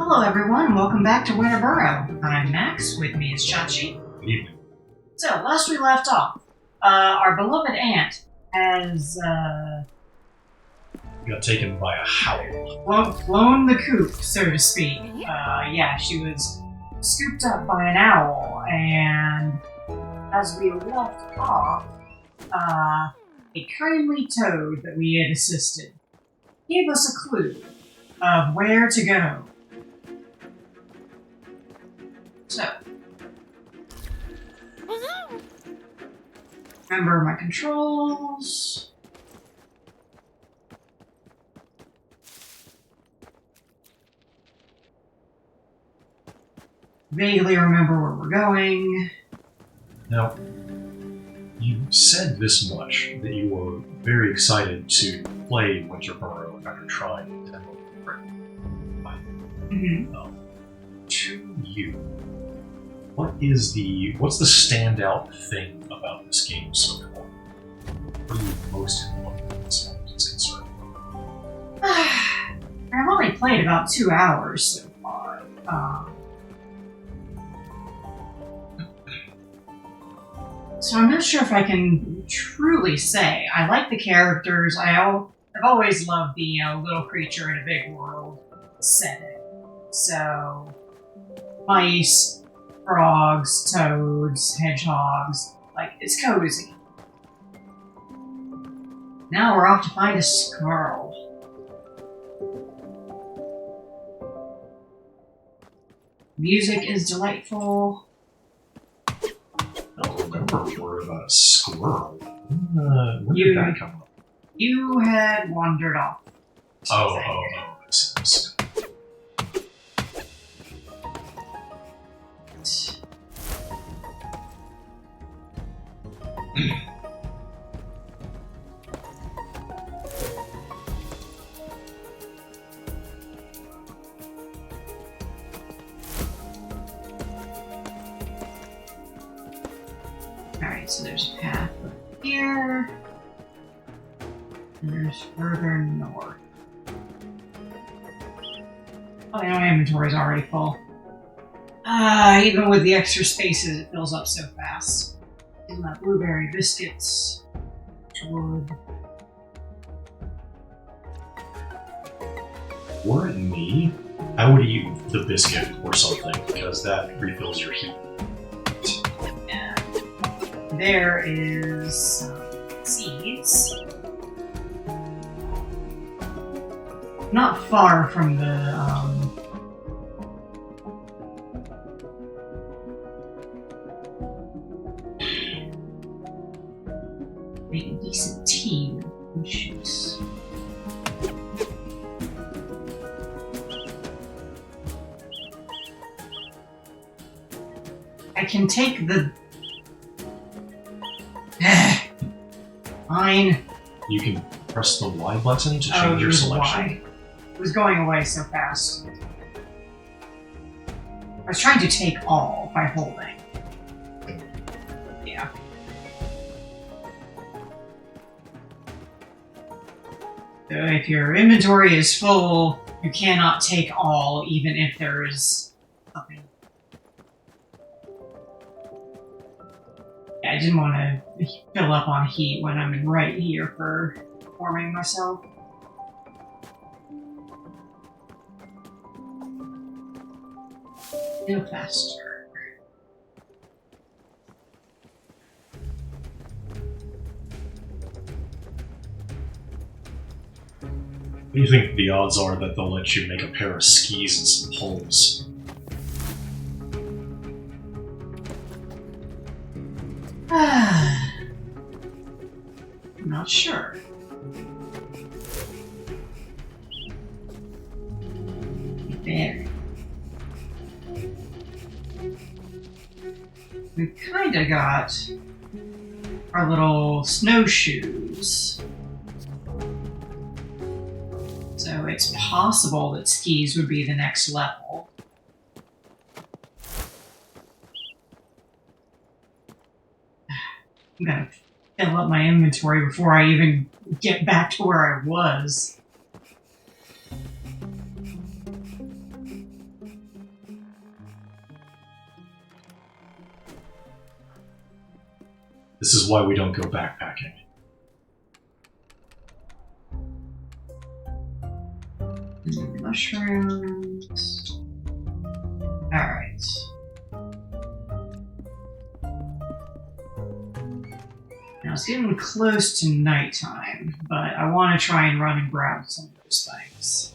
Hello everyone, and welcome back to Winter Burrow. I'm Max, with me is Chachi. Good evening. So, last we left off, our beloved aunt has, Got taken by a howl. flown the coop, so to speak. She was scooped up by an owl, and as we left off, a kindly toad that we had assisted gave us a clue of where to go. So, remember my controls. Vaguely remember where we're going. Now, you said this much, that you were very excited to play Winter Burrow after trying to To you, what's the standout thing about this game so far? What are you most in love with as far as it's concerned? I've only played about 2 hours so far. So I'm not sure if I can truly say. I like the characters. I've always loved the little creature in a big world setting. So, mice, frogs, toads, hedgehogs, it's cozy. Now we're off to find a squirrel. Music is delightful. I don't remember a word about a squirrel. When did that come up? You had wandered off. Oh. I see. Alright, so there's a path up here. And there's further north. Oh, my inventory's already full. Even with the extra spaces, it fills up so fast. And my blueberry biscuits. Wood. Were it me, I would eat the biscuit or something, because that refills your heat. And there is some seeds. Not far from the, make a decent tea with juice. I can take the... Fine. You can press the Y button to change your selection. Y. It was going away so fast. I was trying to take all by holding. Yeah. So if your inventory is full, you cannot take all, even if there is something. Yeah, I didn't want to fill up on heat when I'm right here for warming myself. Go faster. What do you think the odds are that they'll let you make a pair of skis and some poles? I'm not sure. There. We've kinda got our little snowshoes. So it's possible that skis would be the next level. I'm gonna fill up my inventory before I even get back to where I was. This is why we don't go backpacking. Mushrooms. Alright. Now it's getting close to nighttime, but I want to try and run and grab some of those things.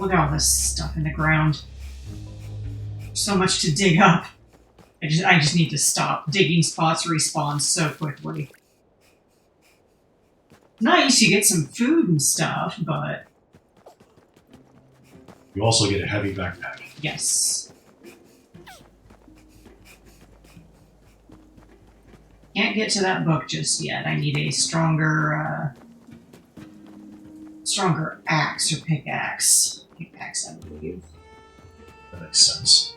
Look at all this stuff in the ground. So much to dig up. I just need to stop. Digging spots respawn so quickly. Nice, you get some food and stuff, but... You also get a heavy backpack. Yes. Can't get to that book just yet. I need a stronger axe or pickaxe. Pickaxe, I believe. That makes sense.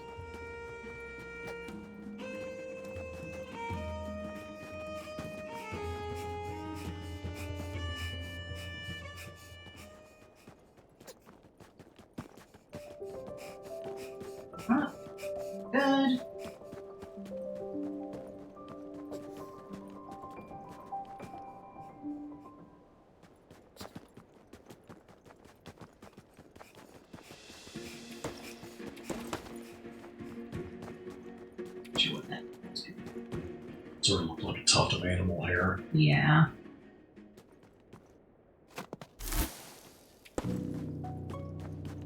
Oh, good. Sure what that is. Sort of looked like a tuft of animal hair. Yeah.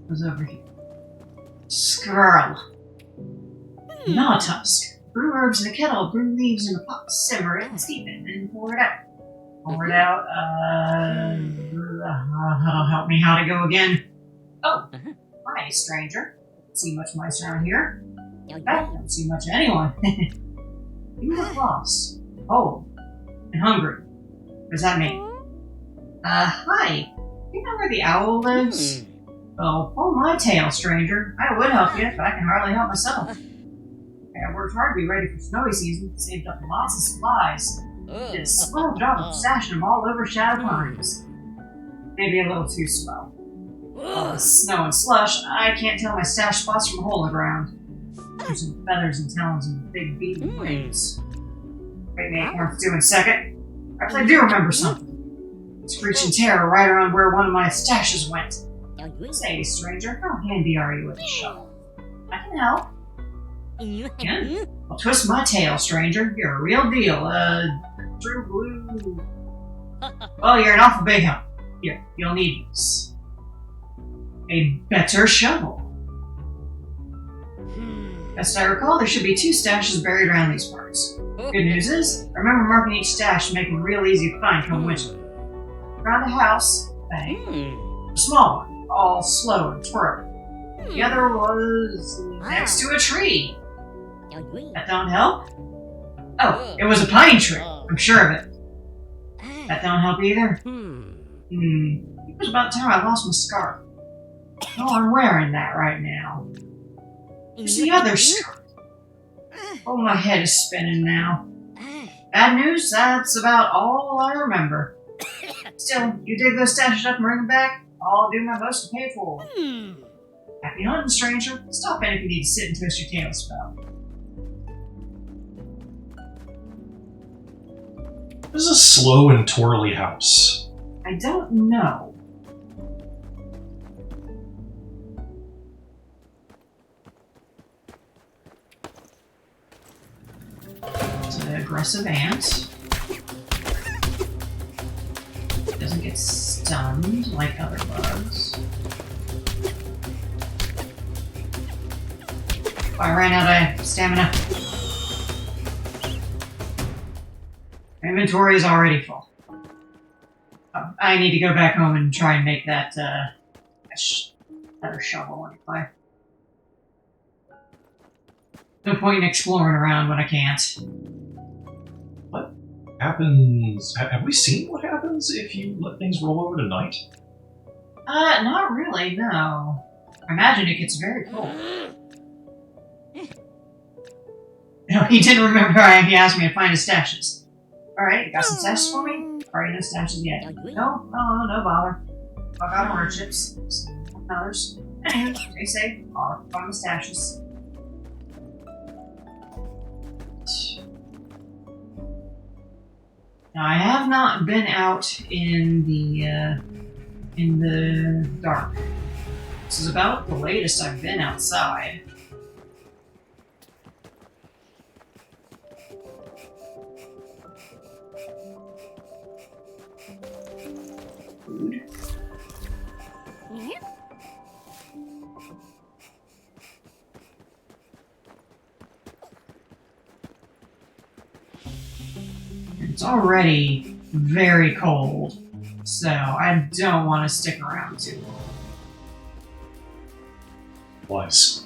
What's over here? Squirrel. Gnaw tusk. Brew herbs in a kettle, brew leaves in a pot, simmer it, steep it, then pour it out. Pour it out, that'll help me how to go again. Oh, hi, stranger. Don't see much mice around here. In fact, don't see much of anyone. You look lost, cold, and hungry. What does that mean? Hi. You know where the owl lives? Well, pull my tail, stranger. I would help you, but I can hardly help myself. I worked hard to be ready for snowy season, saved up lots of supplies. Did a slow job of stashing them all over Shadow Pines. Maybe a little too slow. All the snow and slush, I can't tell my stash spots from a hole in the ground. There's some feathers and talons and big beaten wings. Wait, me acorn stew in a second. I do remember something. Screeching terror right around where one of my stashes went. Say, stranger, how handy are you with a shovel? I can help. Yeah? Well, twist my tail, stranger. You're a real deal. True blue. Well, you're an awful big help. Here, you'll need this. A better shovel. Best I recall, there should be 2 stashes buried around these parts. Good news is, I remember marking each stash to make them real easy to find come winter. Around the house, a small one, all slow and twirly. The other was next to a tree. That don't help? Oh, it was a pine tree. I'm sure of it. That don't help either? It was about time I lost my scarf. Oh, I'm wearing that right now. Here's the other scarf. Oh, my head is spinning now. Bad news, that's about all I remember. Still, you dig those stashes up and bring them back, I'll do my best to pay it forward. Happy hunting, stranger. Stop in if you need to sit and twist your tail a spell. What is a slow and twirly house? I don't know. It's an aggressive ant. Doesn't get stunned like other bugs. I ran out of stamina. My inventory is already full. I need to go back home and try and make that better shovel anyway. No point in exploring around when I can't. What happens? Have we seen what happens if you let things roll over to night? Not really, no. I imagine it gets very cold. No, he didn't remember he asked me to find his stashes. Alright, you got some stashes for me? Alright, no stashes yet. No bother. I got orange chips. Others. Stay safe. I'll find the stashes. Now, I have not been out in the dark. This is about the latest I've been outside. Food. It's already very cold, so I don't want to stick around too long. Wise.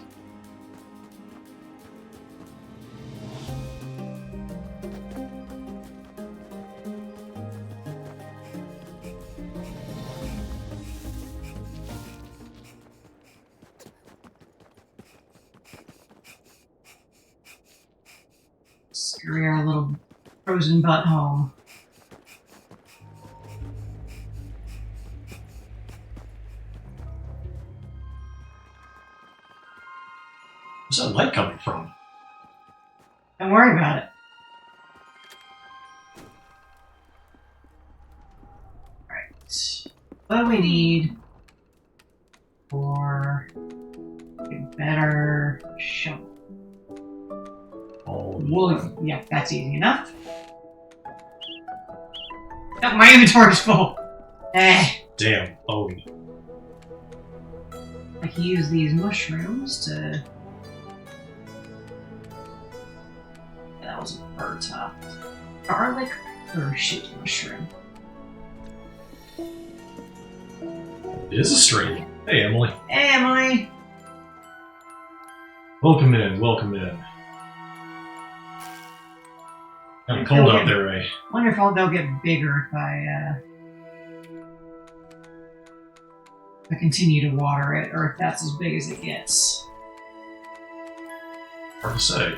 Scurry our little frozen butt home. Where's that light coming from? Don't worry about it. Right. What do we need for a better shovel? Oh, Wool. Yeah, that's easy enough. Oh, my inventory's full. damn. Oh, I can use these mushrooms to... That was a bird tuft. Garlic parachute mushroom. it is a stream. Hey, Emily. Hey, Emily! Welcome in. Welcome in. Kind of cold out there, eh? Wonderful, they'll get bigger if I continue to water it, or if that's as big as it gets. Hard to say.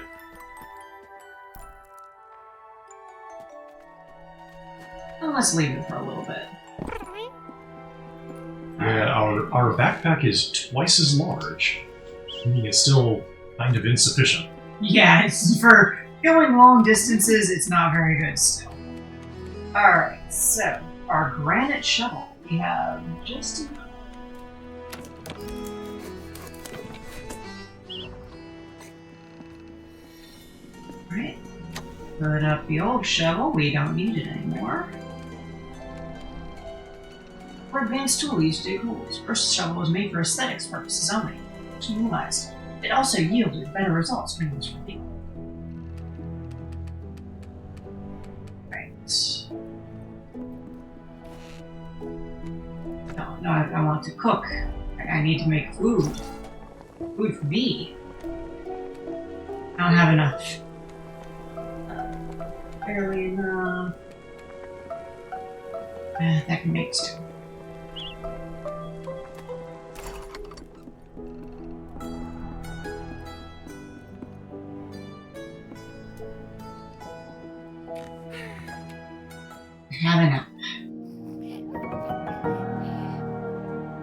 Well, let's leave it for a little bit. Yeah, our backpack is twice as large, meaning it's still kind of insufficient. Yeah, it's for going long distances, it's not very good still. Alright, so our granite shovel. We have just enough. Right. Put up the old shovel. We don't need it anymore. For advanced tool use to dig holes, first shovel was made for aesthetics purposes only. To utilize. It also yielded better results when used for digging. Right. No, I want to cook. I need to make food. Food for me. I don't have enough. Barely enough. That can make stew. Have enough.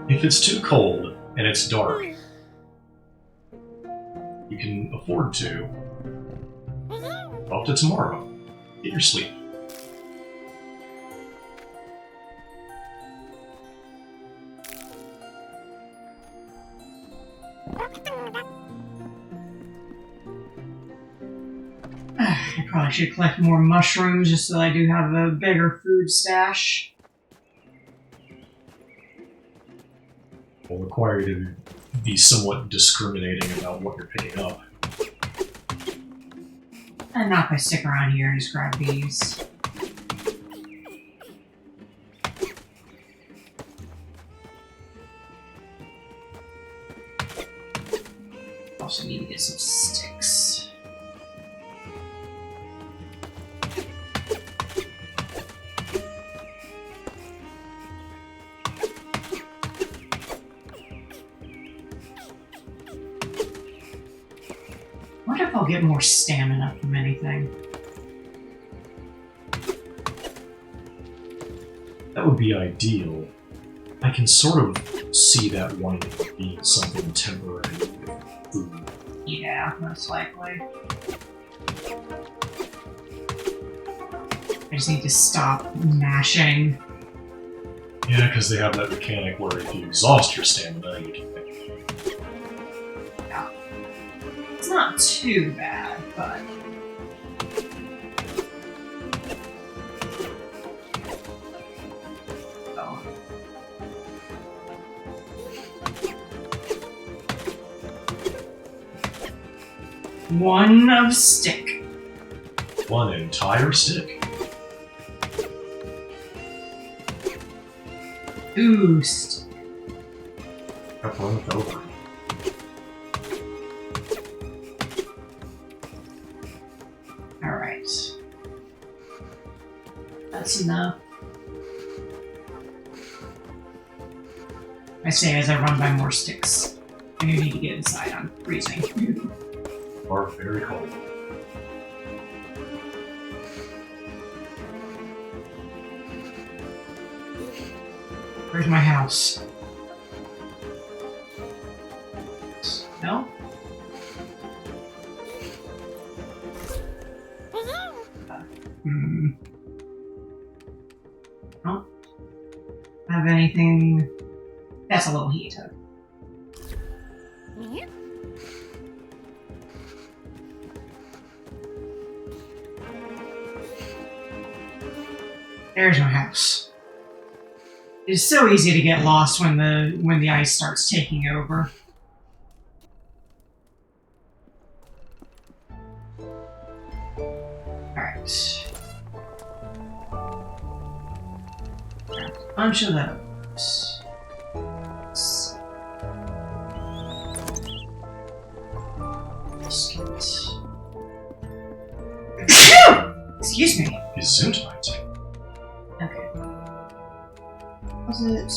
If it's too cold and it's dark, you can afford to. Up to tomorrow. Get your sleep. I probably should collect more mushrooms just so I do have a bigger food stash. Will require you to be somewhat discriminating about what you're picking up. And not if I stick around here and just grab these. Also need to get some sticks. I wonder if I'll get more stamina from anything. That would be ideal. I can sort of see that one being something temporary with food. Yeah, most likely. I I just need to stop mashing. Yeah, because they have that mechanic where if you exhaust your stamina, you can make it. Yeah. It's not too bad, but... Oh. One of stick. One entire stick. Boost. Have fun with over. Alright. That's enough. I say as I run by more sticks. I need to get inside, I'm freezing. Are very cold. Where's my house? No? Don't have anything. That's a little heater. There's my house. It's so easy to get lost when the ice starts taking over. Alright. Grab a bunch of those. Excuse me. Gesundheit. Okay. Was it?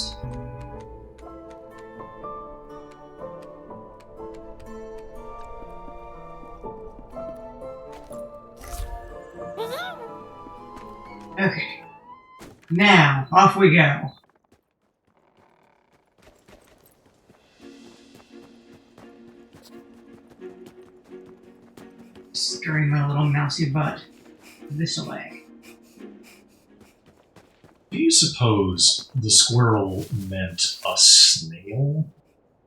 Okay. Now, off we go. Scurrying my little mousy butt this way. Do you suppose the squirrel meant a snail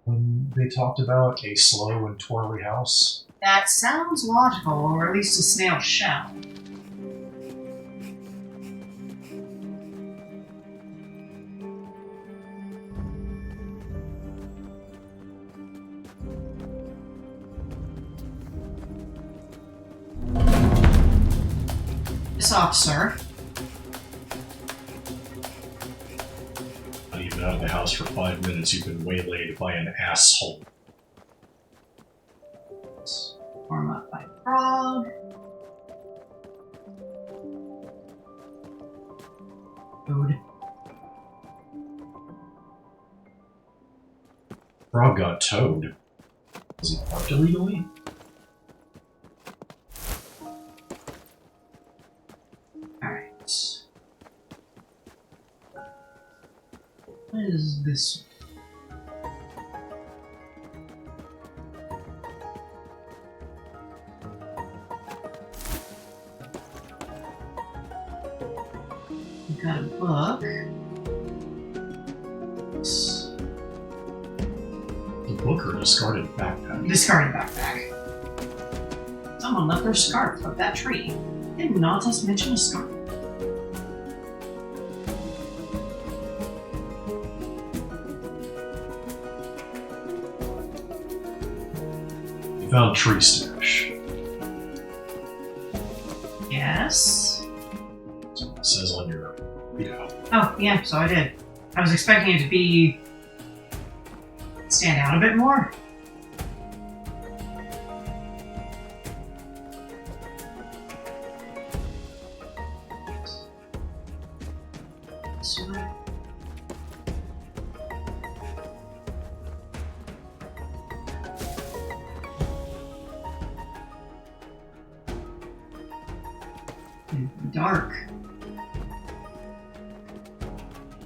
when they talked about a slow and twirly house? That sounds logical, or at least a snail shell. This officer. Not even out of the house for 5 minutes, you've been waylaid by an asshole. Warm up by frog. Food. Frog got towed. Was he parked illegally? Alright. What is this? We got a book. The book or discarded backpack? Discarded backpack. Someone left their scarf up that tree. Did not just mention a scarf. You found tree stash. Yes. That's what it says on your video. Oh, yeah, so I did. I was expecting it to be... stand out a bit more. Sweet. Dark.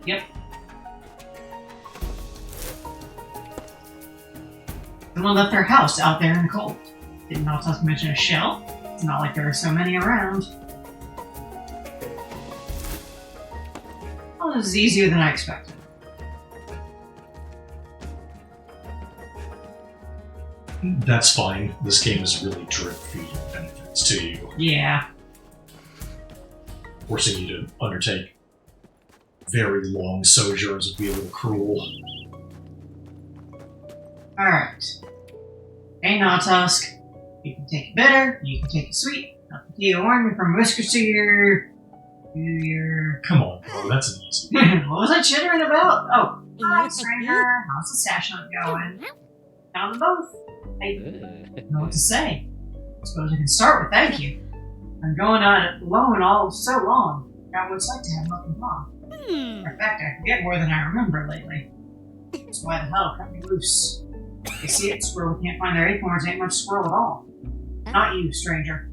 Yep. Someone left their house out there in the cold. Did not just mention a shell. It's not like there are so many around. Well, it was easier than I expected. That's fine. This game is really drip-feeding benefits to you, Yeah. forcing you to undertake very long sojourns would be a little cruel. Alright. Hey, Nautusk. You can take it bitter, you can take it sweet. Up to you, orange from whiskers to your... Come on, bro, that's an easy. What was I chittering about? Oh, hi, stranger. How's the stash hunt going? Found them both. I don't know what to say. I suppose I can start with thank you. I'm going on it alone all so long. Got what it's like to have nothing wrong. In fact, I forget more than I remember lately. That's why the hell cut me loose. You see it, squirrel can't find their acorns, ain't much squirrel at all. Not you, stranger.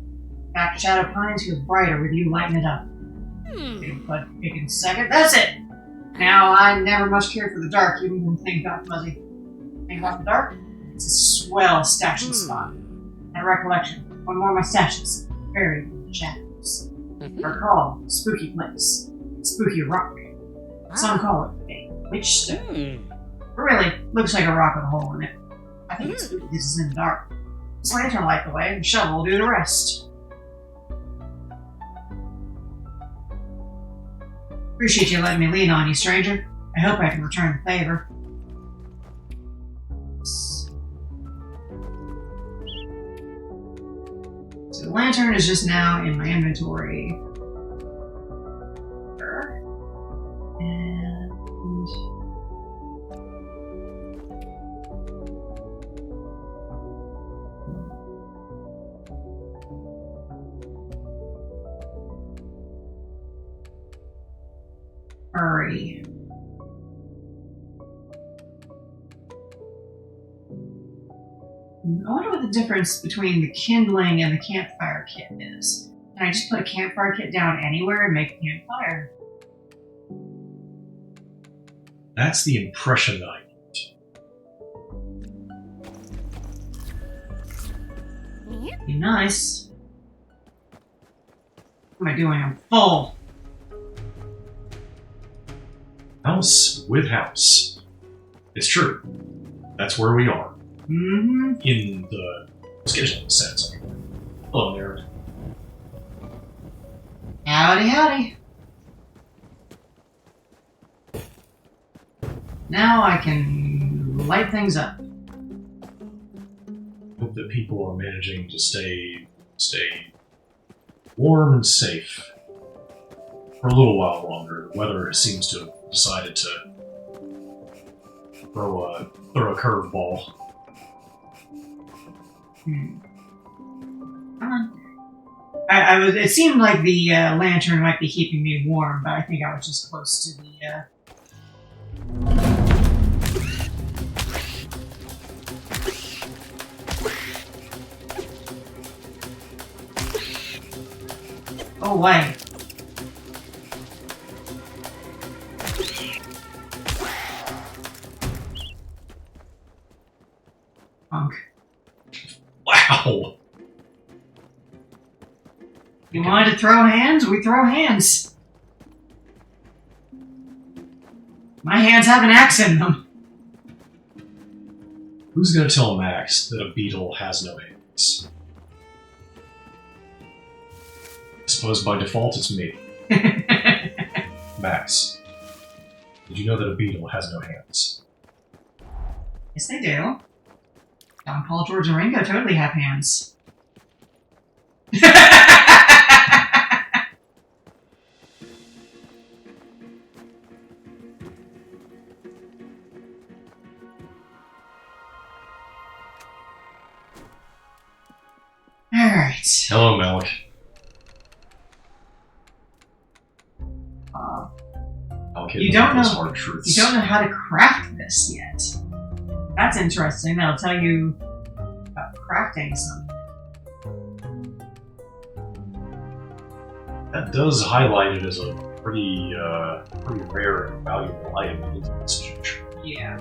In fact, Shadow Pines feels brighter with you lighting it up. But picking second, that's it! Now, I never much cared for the dark, even when things got fuzzy. Think about the dark? It's a swell stashing spot. And a recollection, one more of my stashes, buried in the shadows. Recall, spooky place, spooky rock. Some call it a witch stone. But really, looks like a rock with a hole in it. I think it's spooky this is in the dark. This lantern light the way, and the shovel will do the rest. Appreciate you letting me lean on you, stranger. I hope I can return the favor. So the lantern is just now in my inventory. And... hurry. I wonder what the difference between the kindling and the campfire kit is. Can I just put a campfire kit down anywhere and make a campfire? That's the impression that I get. Be nice. What am I doing? I'm full. House with house. It's true. That's where we are. Mm-hmm. In the scheduling sense, anyway. Hello, nerd. Howdy, howdy. Now I can light things up. Hope that people are managing to stay warm and safe for a little while longer. The weather seems to have decided to throw a curveball. Come on. It seemed like the lantern might be keeping me warm, but I think I was just close to the. Oh, wait. Punk. Wow! You wanted to throw hands? We throw hands. My hands have an axe in them. Who's gonna tell Max that a beetle has no hands? I suppose by default it's me. Max, did you know that a beetle has no hands? Yes, they do. John, Paul, George, and Ringo totally have hands. Alright. Hello, Malik. You don't know. Hard truths. You don't know how to craft this yet. That's interesting. That'll tell you about crafting something. That does highlight it as a pretty rare and valuable item in this juncture. Yeah.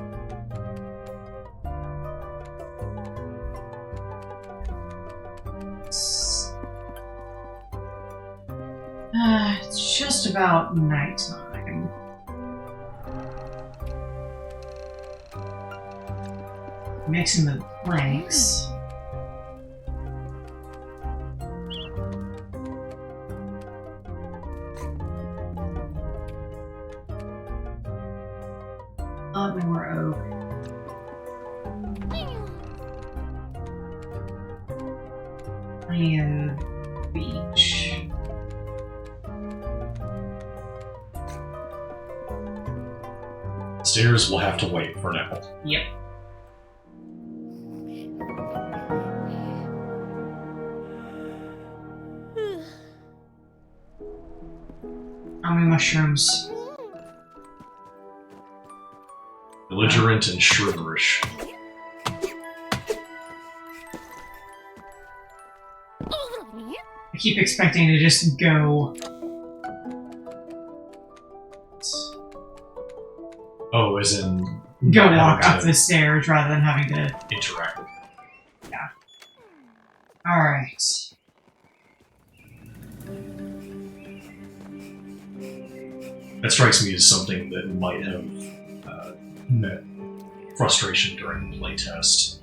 It's just about nighttime. Mixing the planks. More oak. And beach. Stairs will have to wait for now. Yep. How many mushrooms? Belligerent and shrivelrish. I keep expecting to just go. Oh, as in Go not walk having up to the stairs rather than having to. interact with. Alright. That strikes me as something that might have met frustration during the playtest.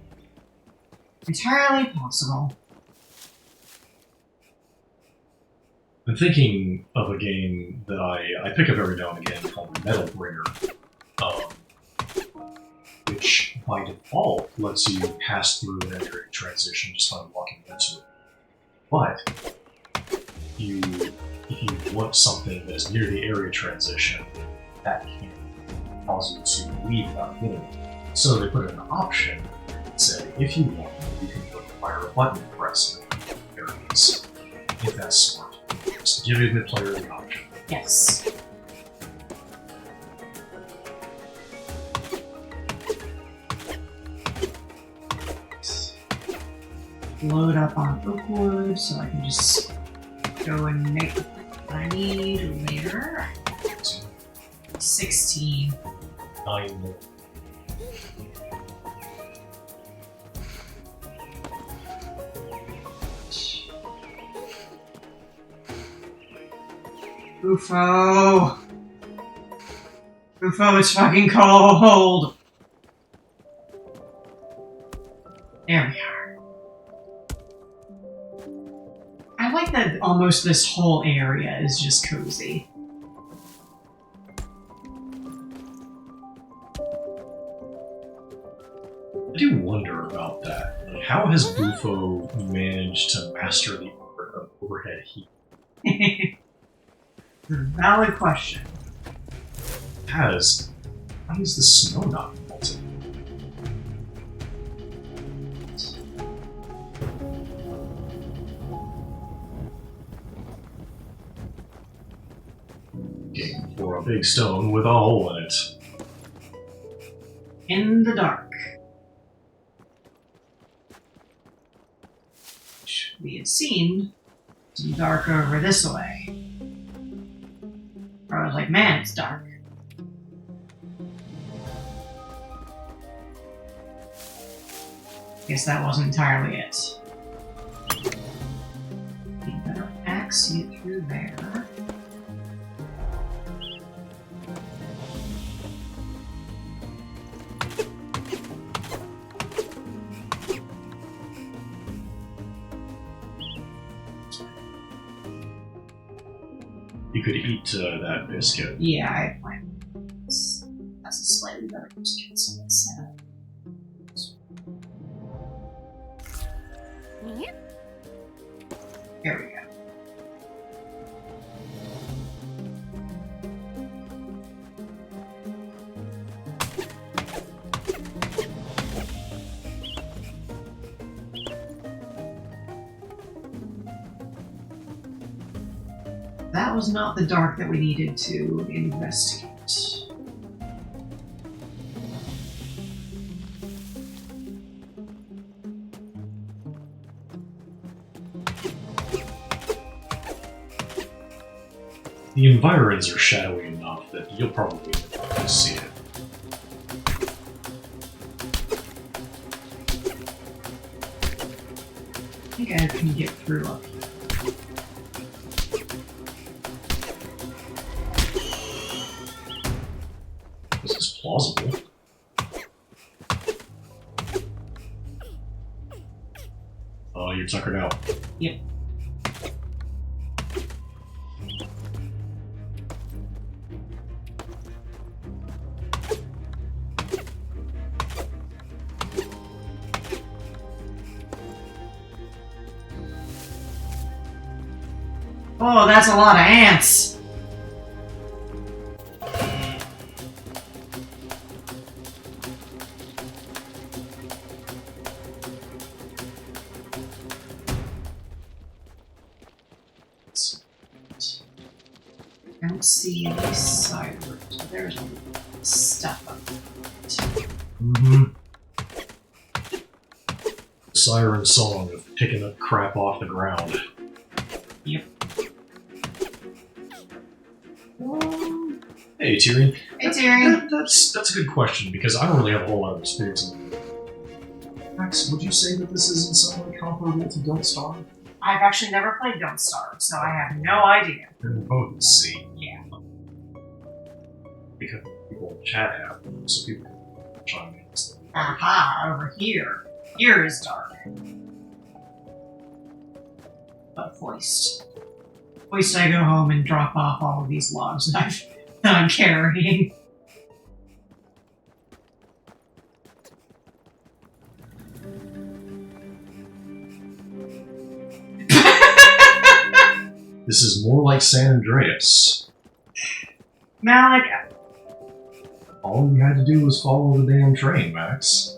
Entirely possible. I'm thinking of a game that I pick up every now and again called Metal Bringer, which by default lets you pass through an area transition just by walking into it. But if you want something that is near the area transition, that can cause you to leave without getting it. So they put in an option that said, if you want, you can require a button press in areas. If that's smart. Just giving the player the option. Yes. Load up on oakwood so I can just go and make what I need later. 16. 9 more. Bufo! Bufo, it's fucking cold! There we are. I like that almost this whole area is just cozy. I do wonder about that. Like, how has Bufo managed to master the art of overhead heat? Valid question. Why is the snow not melting? Game for a big stone with a hole in it. In the dark. Which we had seen some dark over this way. Where I was like, man, it's dark. Guess that wasn't entirely it. You better axe it through there. You could eat that biscuit. Yeah, I planned. That's a slightly better biscuit, so let's Here we go. That was not the dark that we needed to investigate. The environs are shadowy enough that you'll probably see it. I think I can get through up here. This is plausible. tuckered out. Yep. Oh, that's a lot of ants. I don't see any side routes, but there's stuff up there. Mm-hmm. Siren song of picking up crap off the ground. Yep. Hey, Tyrion. Hey, Tyrion. That's a good question, because I don't really have a whole lot of experience in it. Max, would you say that this is in some way comparable to Don't Starve? I've actually never played Don't Starve, so I have no idea. They're both in C. Yeah. Because people in chat have them, so people can chime in. Aha, over here. Here is dark. But Foist. Foist, I go home and drop off all of these logs that I'm carrying. This is more like San Andreas. Malik, All you had to do was follow the damn train, Max.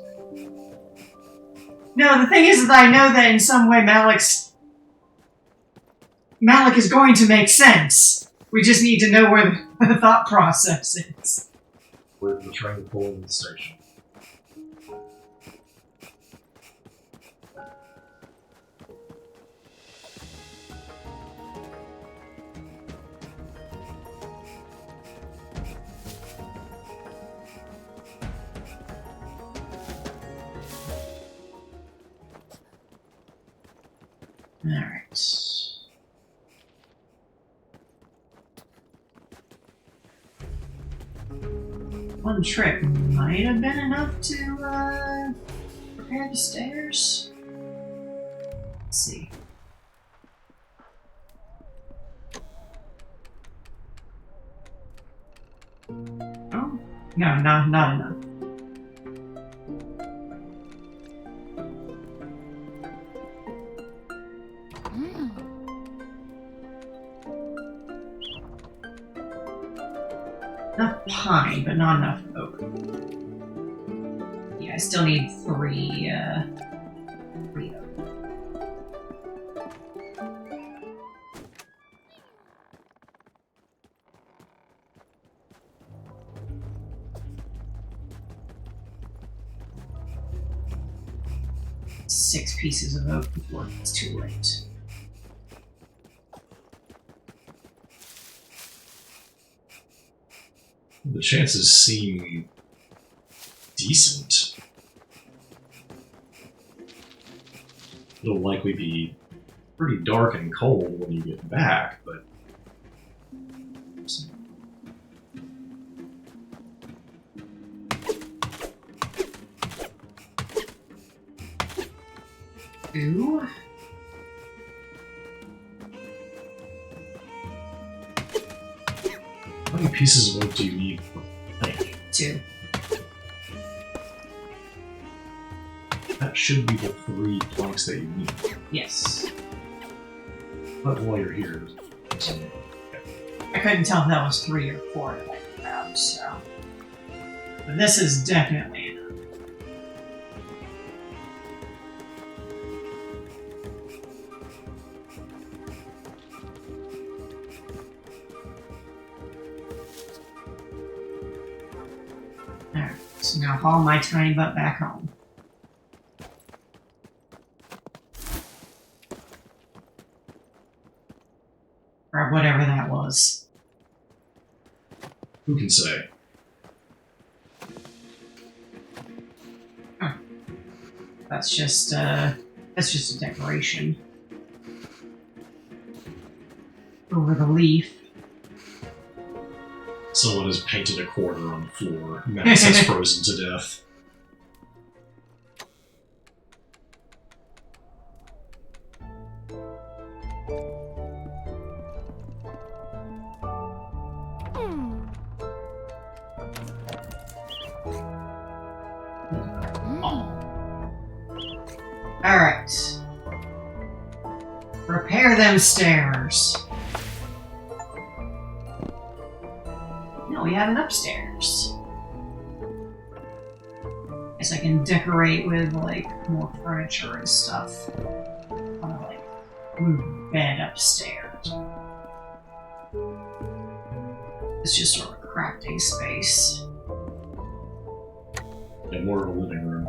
no, the thing is that I know that in some way Malik is going to make sense. We just need to know where the thought process is. With the train pulling the station. Alright. One trip might have been enough to prepare the stairs. Let's see. Oh, no, not enough. Enough pine, but not enough oak. Yeah, I still need three oak. Six pieces of oak before it's too late. The chances seem decent. It'll likely be pretty dark and cold when you get back, but... Ooh. How many pieces of oak do you need for plank? 2. That should be the 3 planks that you need. Yes. But while you're here... I couldn't tell if that was 3 or 4 that I grabbed, so. But this is definitely enough. Alright, so now haul my tiny butt back home. Or whatever that was. Who can say? Huh. That's just a decoration. Over the leaf. Someone has painted a quarter on the floor. Max has frozen to death. are them stairs? No, we have an upstairs. Guess I can decorate with, like, more furniture and stuff. I'm gonna, like, move the bed upstairs. It's just sort of a crafting space. And more of a living room.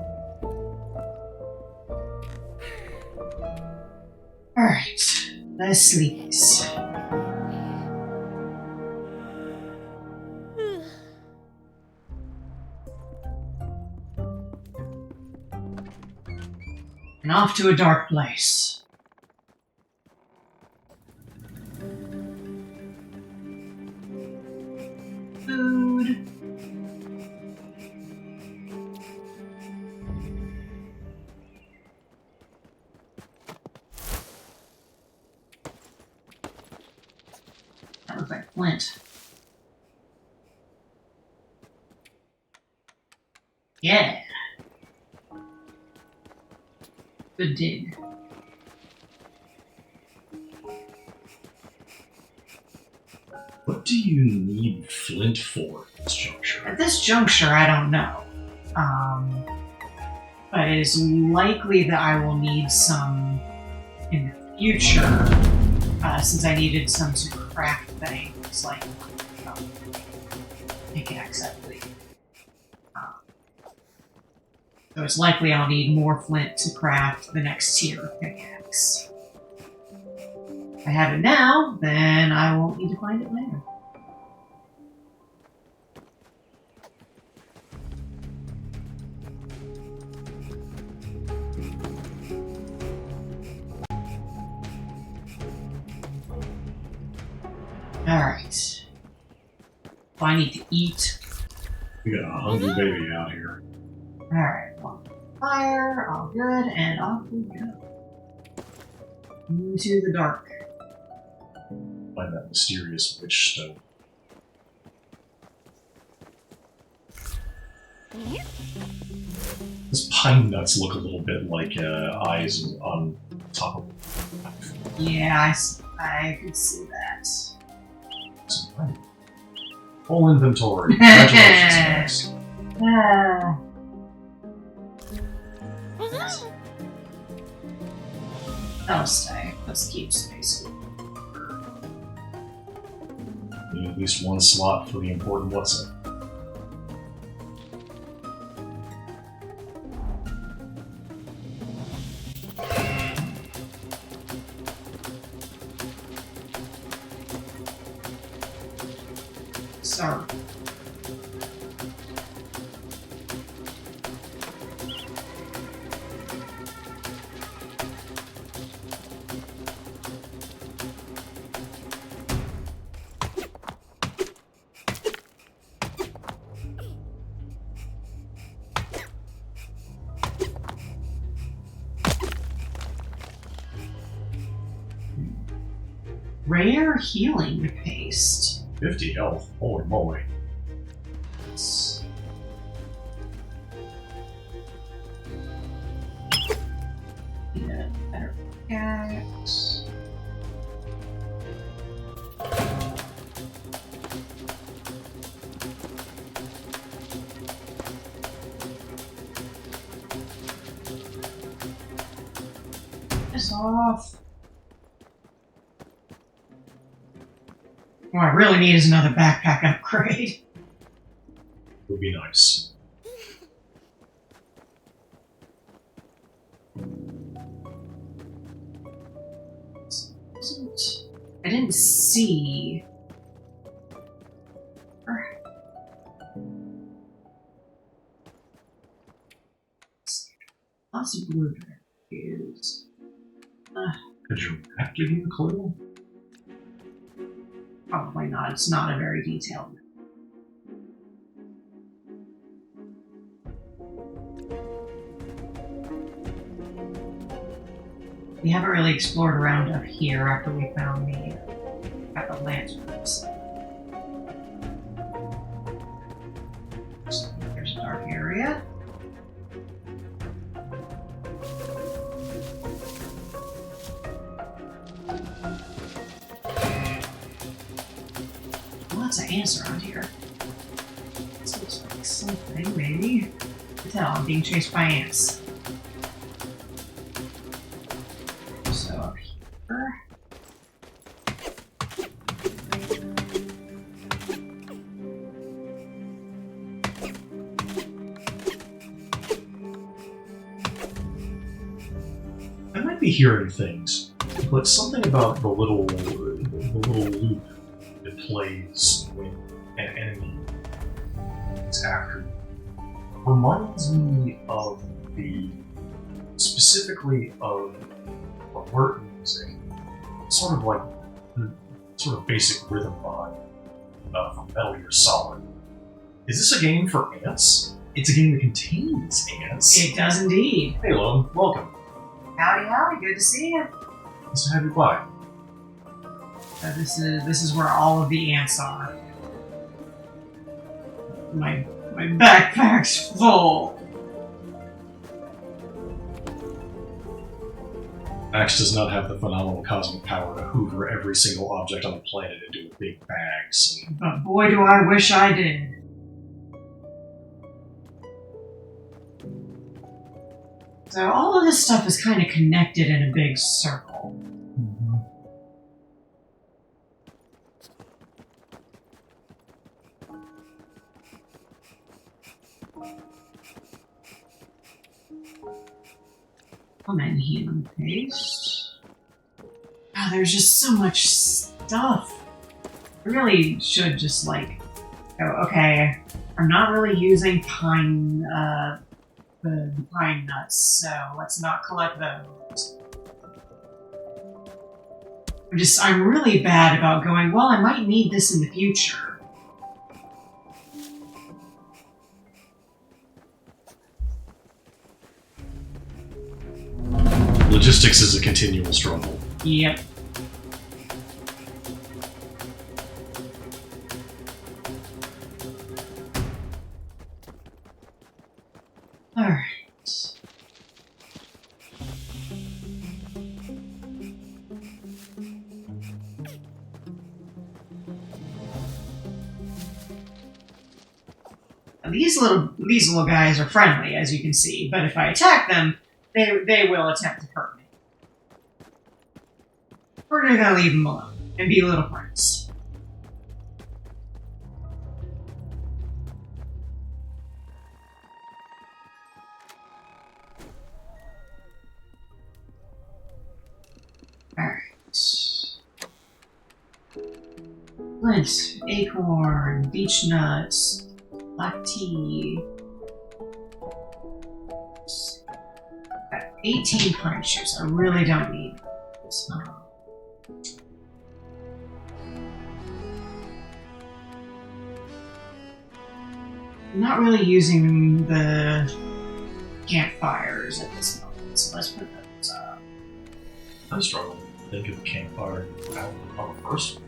Alright, let's sleepies. And off to a dark place. Food. That looks like flint. Yeah. Good dig. What do you need flint for at this juncture? At this juncture, I don't know. But it is likely that I will need some in the future, since I needed some to craft things like pickaxe, I believe. So it's likely I'll need more flint to craft the next tier of pickaxe. If I have it now, then I won't need to find it later. Alright. Well, I need to eat. We got a hungry baby out here. Alright, well, fire, all good, and off we go. Into the dark. Find that mysterious witch stone. These pine nuts look a little bit like eyes on top of Yeah, I could see that. some pine. Full inventory. Congratulations, guys. That'll stay. Let's keep space. Need at least one slot for the important what's it. So. Rare healing paste. 50 health. Holy moly. Yeah, better pickaxe. This off. What I really need is another backpack upgrade. Would be nice. I didn't see. Lots of blue is. Could your map give you a clue? Probably not. It's not a very detailed. We haven't really explored around up here after we found the lanterns. So there's a dark area. ants around here. This looks like something, maybe. I can tell I'm being chased by ants. So up here. I might be hearing things, but something about the little loop that plays when an enemy is after you reminds me of specifically of alert music, sort of like the sort of basic rhythm behind from Metal Gear Solid. Is this a game for ants? It's a game that contains ants. It does indeed. Hey, Lone, welcome. Howdy, howdy. Good to see you. Nice to have you by. This is where all of the ants are. My backpack's full. Max does not have the phenomenal cosmic power to hoover every single object on the planet into a big bag, so... But boy, do I wish I did. So all of this stuff is kind of connected in a big circle. Mm-hmm. And then healing paste. Oh, there's just so much stuff. I really should just like go, okay, I'm not really using pine the pine nuts, so let's not collect those. I'm really bad about going, well, I might need this in the future. Logistics is a continual struggle. Yep. Alright. These little guys are friendly, as you can see, but if I attack them, they will attempt to hurt me. We're gonna leave them alone and be little friends. Alright. Flint, acorn, beech nuts, black tea. Got 18 pine shoots. I really don't need those. I'm not really using the campfires at this moment, so let's put those up. I'm struggling to think of a campfire on the first one.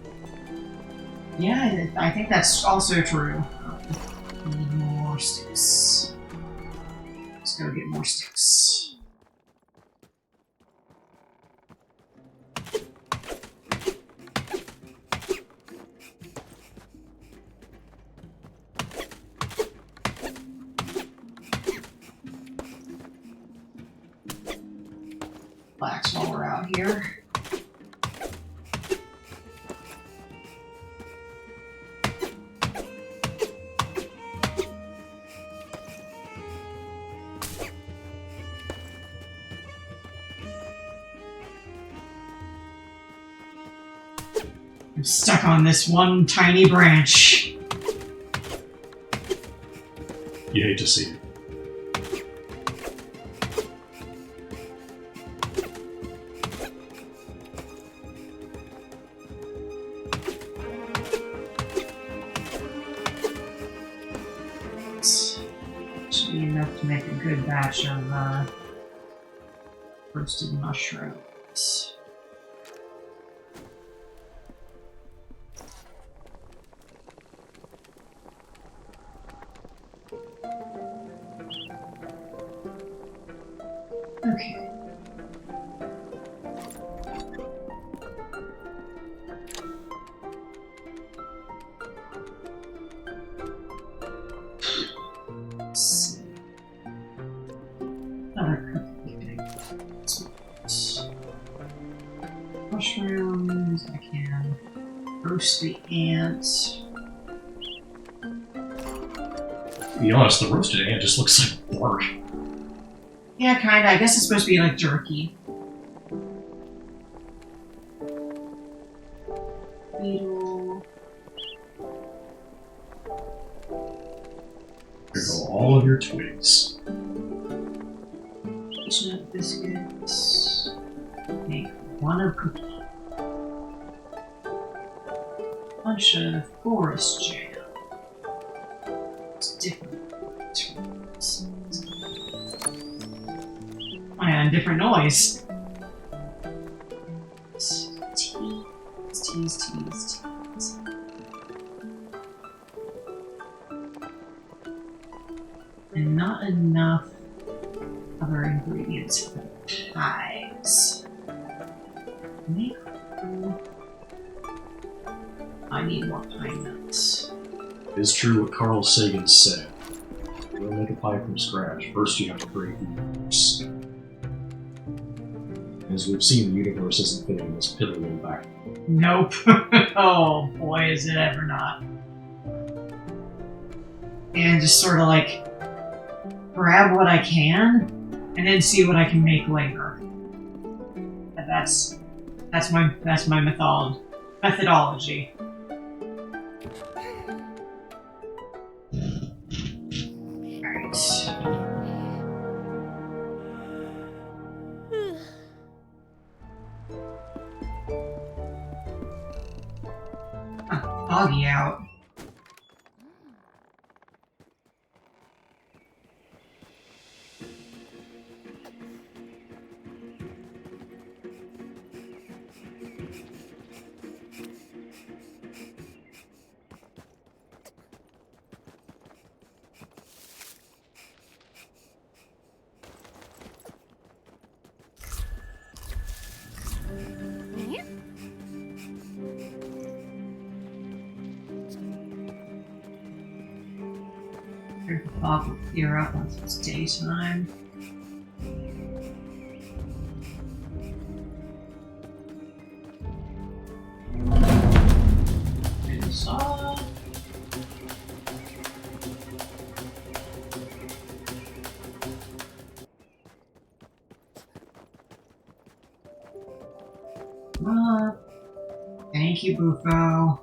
Yeah, I think that's also true. Need more sticks. Let's go get more sticks. Flax while we're out here. I'm stuck on this one tiny branch. You hate to see it. Should be enough to make a good batch of roasted mushrooms. Okay. roast the ant. To be honest, the roasted ant just looks like bark. Yeah, kinda. I guess it's supposed to be like jerky. Beetle. Here go all of your twigs. Peanut biscuits. Make one of cookie. Bunch of forest jam. It's different. Oh yeah, and different noise. Tease. And not enough other ingredients for the pies. Make I need more pine nuts. It is true what Carl Sagan said. You don't make a pie from scratch. First you have to create the universe. As we've seen, the universe isn't fitting this piddly little back. Nope. Oh boy, is it ever not. And just sort of like grab what I can and then see what I can make later. And that's my methodology. Alright. Foggy out. The fog will clear up once it's daytime. It's all. Thank you, Burrow.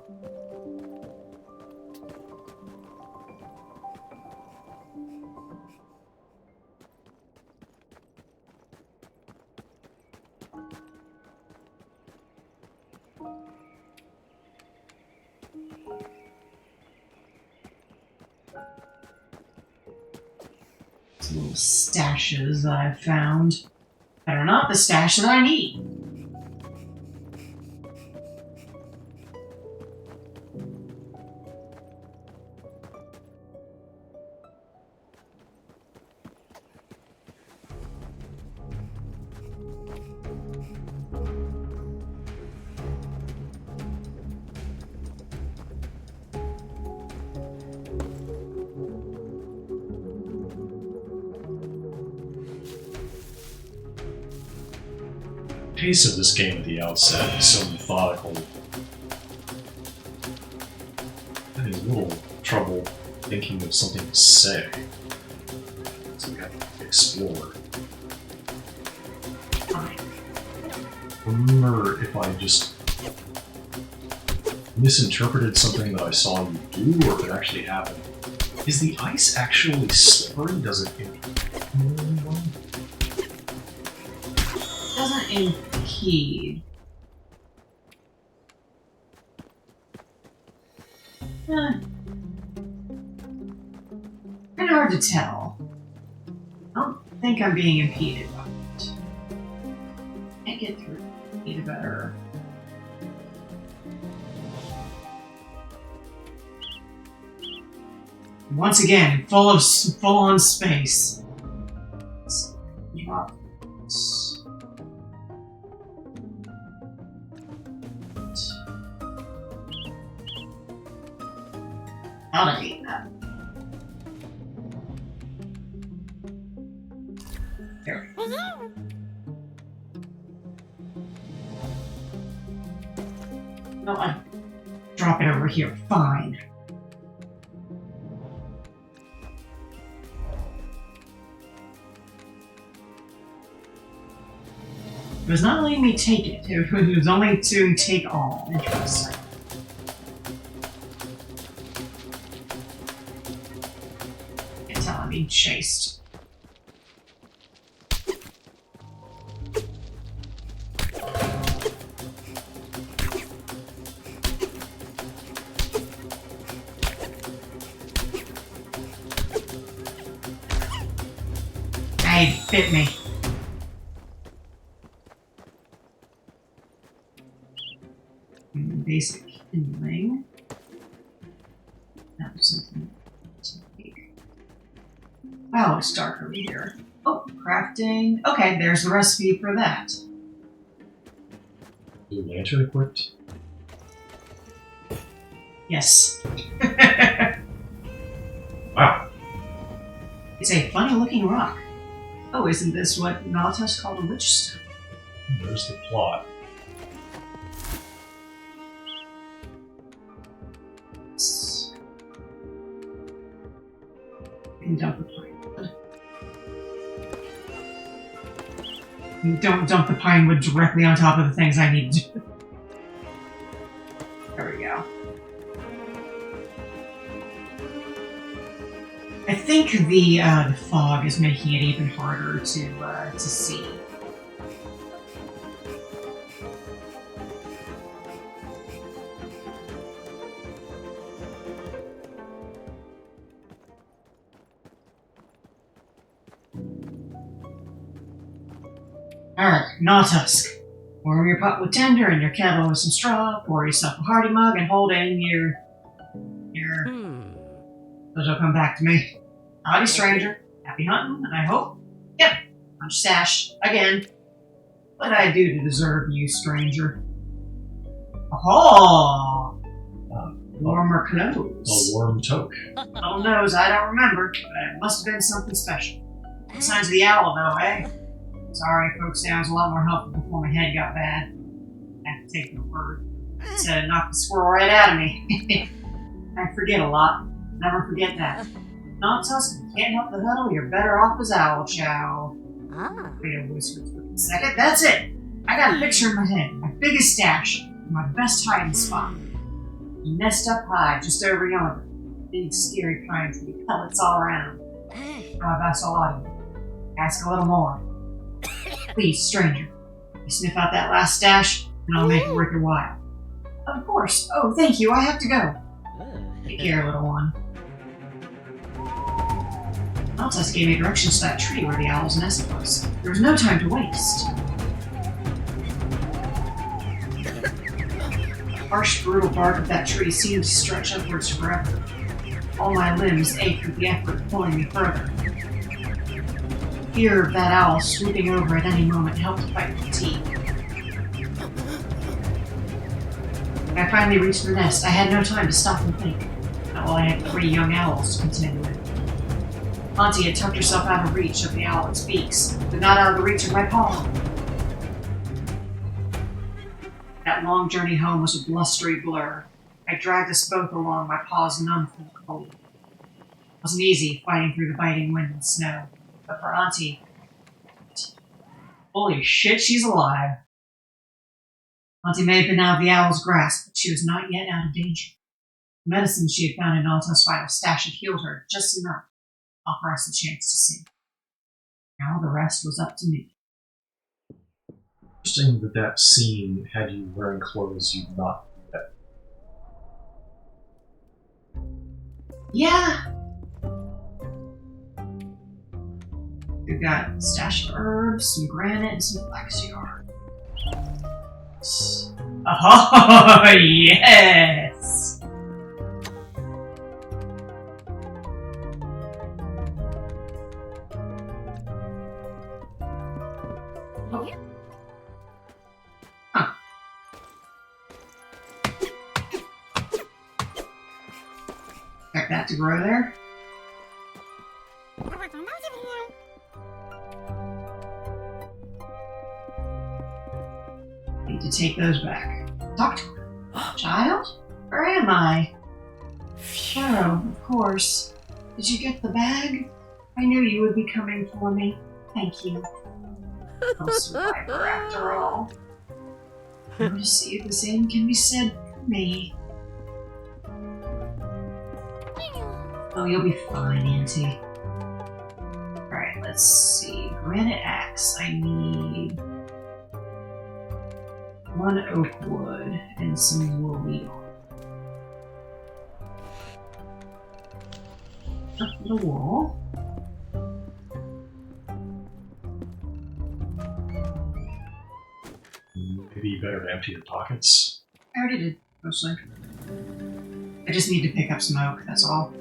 Little stashes that I've found that are not the stash that I need. The pace of this game at the outset is so methodical. I had a little trouble thinking of something to say. So we have to explore. Fine. Remember if I just misinterpreted something that I saw you do, or if it actually happened. Is the ice actually slippery? Does it impede anyone? Doesn't impede. Kind of hard to tell. I don't think I'm being impeded by it. Can't get through. Need a better. Once again, full-on space. Let's drop this. I'll hate that. There. No, Drop it over here. Fine. It was not letting me take it. It was only to take all. Interesting. I can tell I'm being chased. Hey, bit me. Basic kindling. That was something. Wow, it's dark over here. Oh, crafting. Okay, there's the recipe for that. Blue lantern equipped? Yes. Wow. It's a funny looking rock. Oh, isn't this what Nautilus called a witch stone? There's the plot. I can dump the pine wood. You don't dump the pine wood directly on top of the things I need to do. There we go. I think the fog is making it even harder to see. Alright, Nautusk. Warm your pot with tinder and your kettle with some straw, pour yourself a hearty mug, and hold in your... Those will come back to me. Howdy, stranger. Happy hunting, I hope. Yep, punch stash. Again. What'd I do to deserve you, stranger? Oh! Warmer clothes. A warm toque. Little knows I don't remember, but it must have been something special. Signs of the owl, though, eh? Sorry, folks, I was a lot more helpful before my head got bad. I have to take the word. Said it knocked the squirrel right out of me. I forget a lot. Never forget that. Nautilus, if you can't help the huddle, you're better off as owl chow. Wait a whisper for a second. That's it! I got a picture in my head. My biggest stash. My best hiding spot. You nest up high, just over yonder. Big, scary pine tree. Pellets all around. I've asked a lot of you. Ask a little more. Please, stranger. You sniff out that last stash, and I'll make it worth your while. Of course. Oh, thank you. I have to go. Take care, little one. Nautilus gave me directions to that tree where the owl's nest was. There was no time to waste. The harsh, brutal bark of that tree seemed to stretch upwards forever. All my limbs ached with the effort of pulling me further. Fear of that owl swooping over at any moment helped fight fatigue. When I finally reached the nest, I had no time to stop and think. Not while I had 3 young owls to contend with. Auntie had tucked herself out of reach of the owlet's beaks, but not out of the reach of my paw. That long journey home was a blustery blur. I dragged us both along, my paws numb from the cold. It wasn't easy fighting through the biting wind and snow. But for Auntie, holy shit, she's alive. Auntie may have been out of the owl's grasp, but she was not yet out of danger. The medicine she had found in Nautilus' vital stash had healed her just enough to offer us a chance to see. Now the rest was up to me. Interesting that that scene had you wearing clothes you'd not yet. Yeah. We've got a stash of herbs, some granite, and some flaxyard. Oh, yes! Oh. Huh. Expect that to grow there? Need to take those back. Talk to her. Child? Where am I? Burrow, of course. Did you get the bag? I knew you would be coming for me. Thank you. No survivor after all. Now to see if the same can be said for me. Oh, you'll be fine, Auntie. Alright, let's see. Granite axe. I need 1 oak wood and some woolly. Up the wall. Maybe you better empty your pockets. I already did, mostly. I just need to pick up smoke, that's all.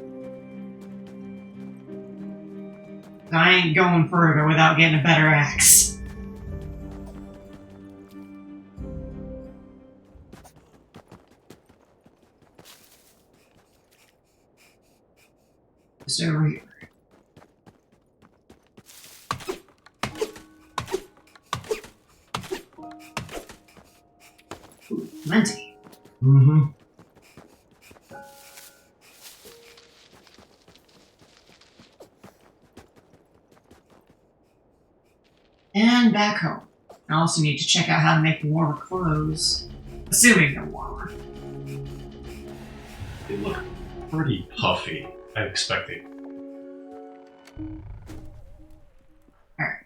I ain't going further without getting a better axe. Just over here. Ooh, plenty. Mm-hmm. And back home. I also need to check out how to make warmer clothes. Assuming they're warmer. They look pretty puffy. I'm expecting. Alright.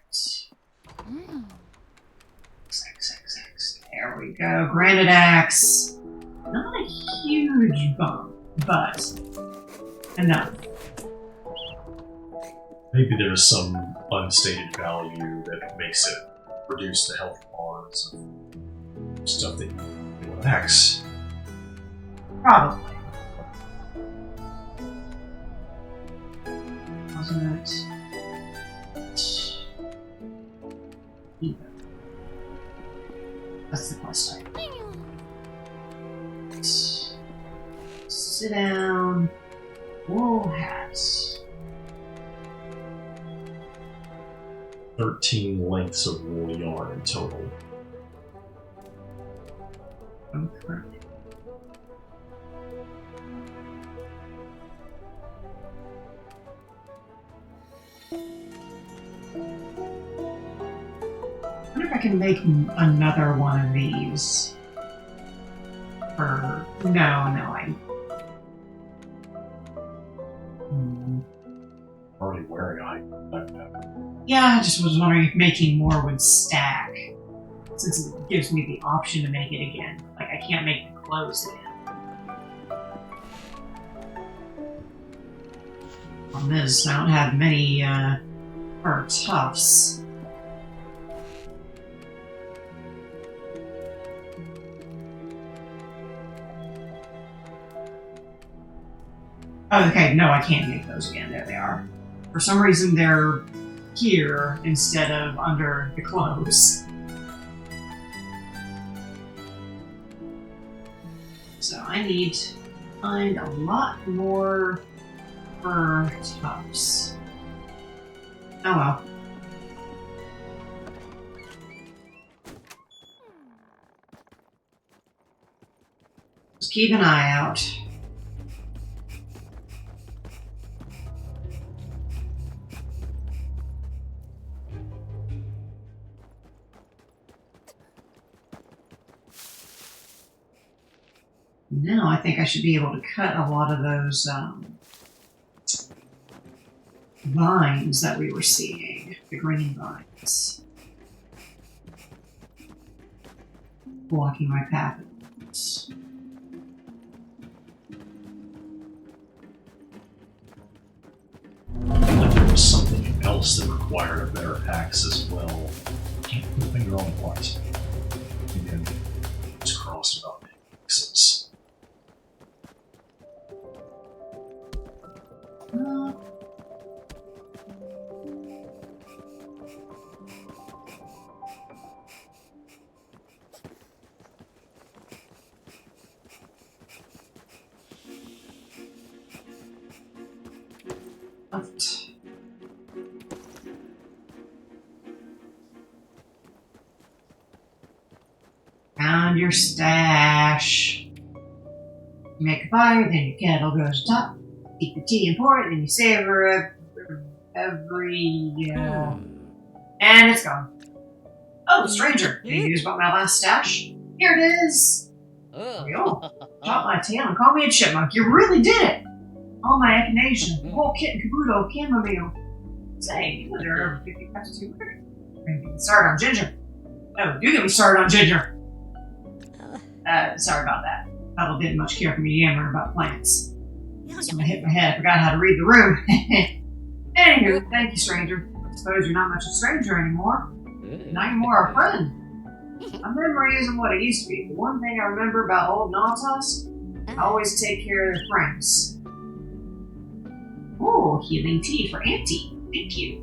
X. There we go. Granite axe. Not a huge bump, but enough. Maybe there's some unstated value that makes it reduce the health bars of stuff that you do with X. Probably. Wasn't it? Even. That's the plus type. Sit down. Wool hats. 13 lengths of wool yarn in total. Okay. I wonder if I can make another one of these. Or no, I. Already wearing a backpack. Yeah, I just was wondering if making more would stack. Since it gives me the option to make it again. Like, I can't make the clothes again. On this, I don't have many, fur tufts. Oh, okay, no, I can't make those again. There they are. For some reason, they're here instead of under the clothes. So I need to find a lot more fur tufts. Oh well. Just keep an eye out. Now I think I should be able to cut a lot of those vines that we were seeing, the green vines, blocking my path. I feel like there was something else that required a better axe as well. Can't put a finger on what. Maybe I'm just crossed about the axes. Found your stash. make a fire, then your kettle goes to top. Keep the tea and pour it, then you savor every. And it's gone. Oh, stranger, any news about my last stash? Here it is. Yo, chop my tail and call me a chipmunk. You really did it. All my echinacea, the whole kit and caboodle of chamomile. Say, you know there are over 50 cups of turmeric. Get me started on ginger. Oh, do get me started on ginger. Sorry about that. Bubble didn't much care for me yammering about plants. So when I hit my head, I forgot how to read the room. Anywho, thank you, stranger. I suppose you're not much a stranger anymore. Now you're more a friend. My memory isn't what it used to be. The one thing I remember about old Nautos, I always take care of their friends. Oh, healing tea for Auntie. Thank you.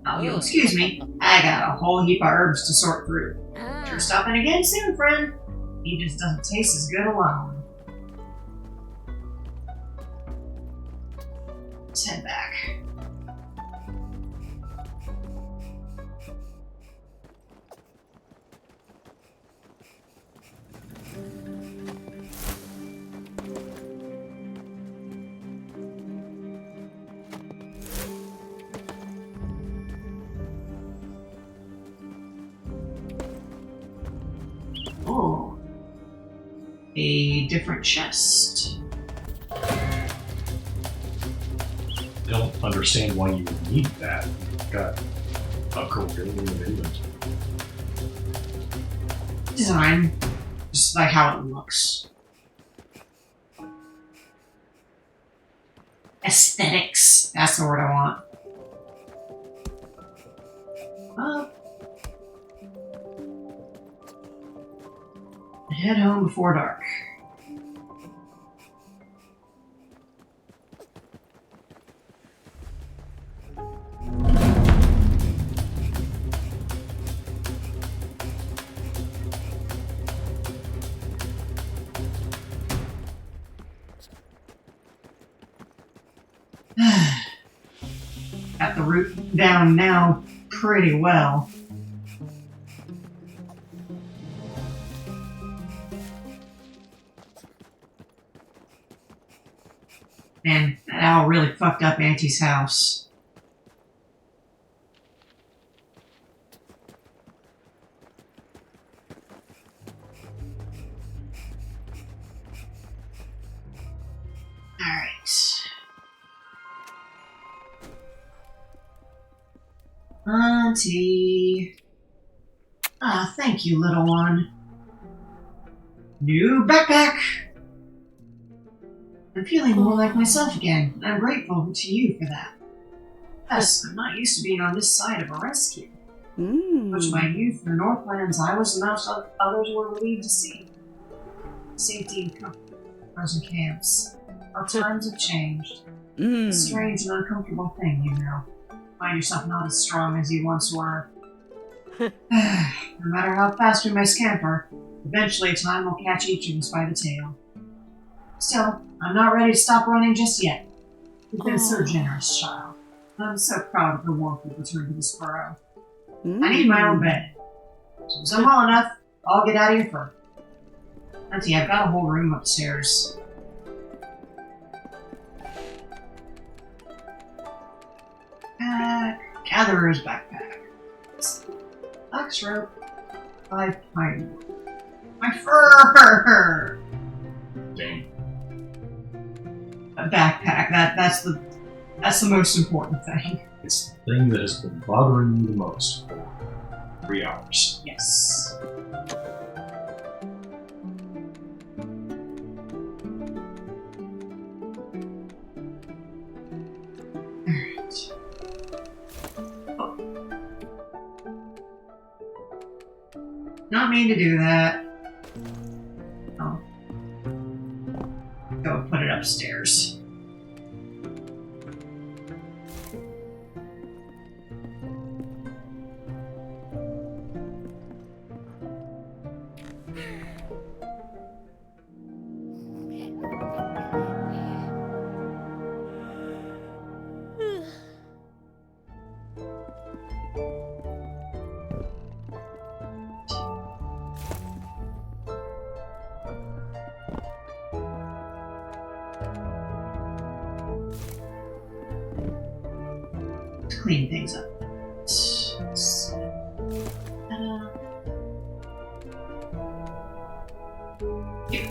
Oh, you'll excuse me. I got a whole heap of herbs to sort through. Sure stopping again soon, friend. He just doesn't taste as good alone. Let's head back. Oh, a different chest. I don't understand why you would need that. You've got a curriculum of inventory. Design. Just like how it looks. Aesthetics. That's the word I want. Head home before dark. Got the route down now pretty well. Man, that owl really fucked up Auntie's house. Alright. Auntie. Ah, thank you, little one. New backpack! I'm feeling more like myself again, and I'm grateful to you for that. Yes, I'm not used to being on this side of a rescue. Much of my youth in the Northlands, I was the most others were relieved to see. Safety and comfort in frozen camps. Our times have changed. It's a strange and uncomfortable thing, you know. Find yourself not as strong as you once were. No matter how fast we may scamper, eventually time will catch each of us by the tail. Still, I'm not ready to stop running just yet. You've been so generous, child. I'm so proud of the warmth you've returned to this burrow. I need my own bed. So as I'm well enough, I'll get out of here first. Auntie, I've got a whole room upstairs. Gatherer's backpack. Flax rope. 5 pine wood. My fur! Dang. A backpack. That's the most important thing. It's the thing that has been bothering you the most for 3 hours. Yes. Alright. Oh. Not mean to do that. Oh. Go put it upstairs. to clean things up. Let's see. Here.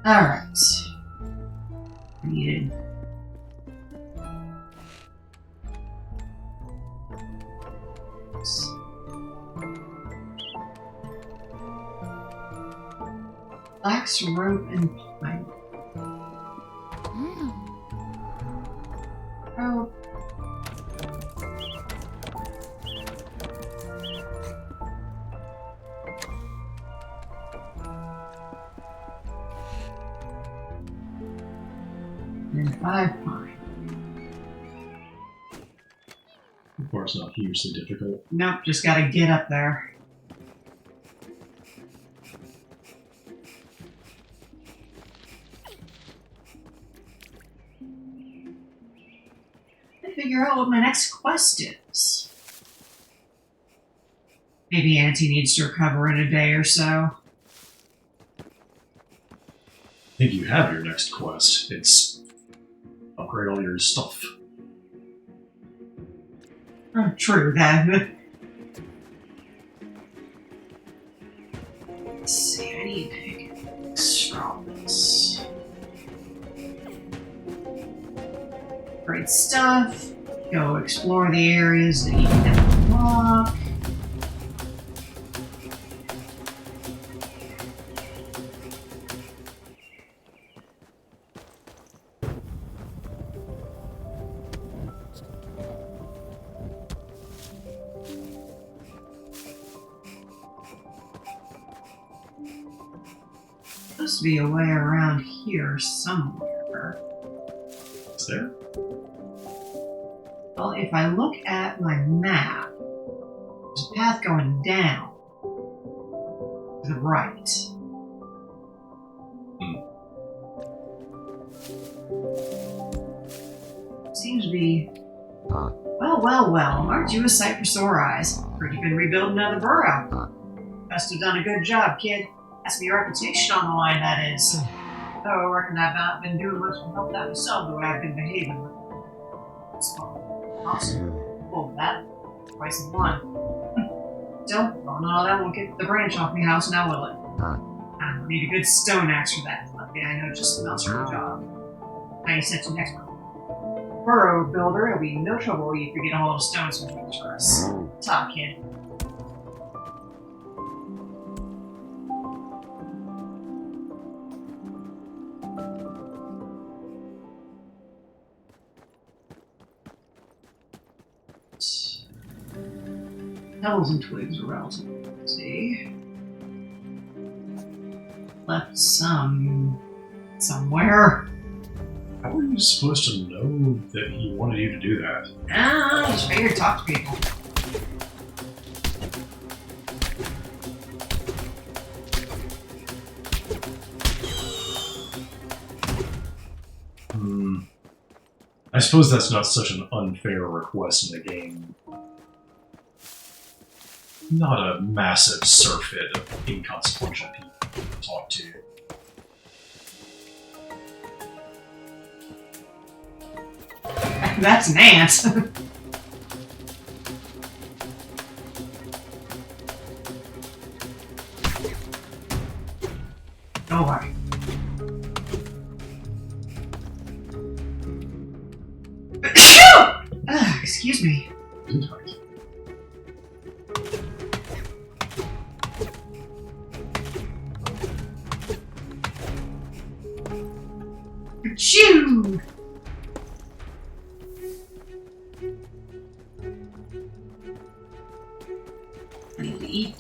Alright. Needed. Flax, rope, and pine. Rope. And 5 pine. Of course, not hugely difficult. Nope, just gotta get up there. Figure out what my next quest is. Maybe Auntie needs to recover in a day or so. I think you have your next quest. It's upgrade all your stuff. Oh, true, that. Let's see, I need pickaxe from this. Great stuff. Go explore the areas that you can unlock. Supposed to be a way around here somewhere. Is there? Well, if I look at my map, there's a path going down to the right. Seems to be... Well, aren't you a sight for sore eyes? Heard you've been rebuilding another Burrow. Must have done a good job, kid. That's my reputation on the line, that is. Though I reckon I've not been doing much to help that myself the way I've been behaving. It's awesome. Pulled that. Twice in one. Still, oh no, that won't get the branch off my house now, will it? I don't need a good stone axe for that. Luckily, I know just about your job. Now you sent to next one. Burrow builder, it'll be no trouble if you get a hold of stones from the for us. Top kid. Pebbles and twigs are relatively easy. Left some somewhere. How are you supposed to know that he wanted you to do that? I just figured talk to people. I suppose that's not such an unfair request in the game. Not a massive surfeit of inconsequential people to talk to. That's an ant. Don't worry. Excuse me. Achoo! I need to eat.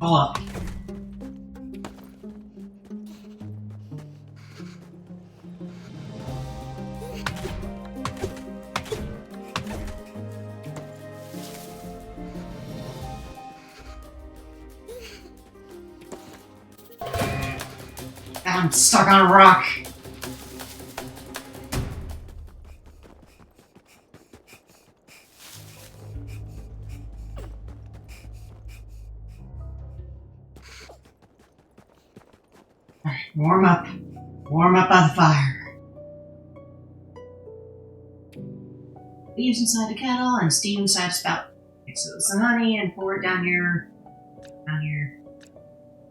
Pull up. I'm stuck on a rock. Alright, warm up. Warm up by the fire. Leaves inside the kettle and steam inside the spout. Mix it with some honey and pour it down your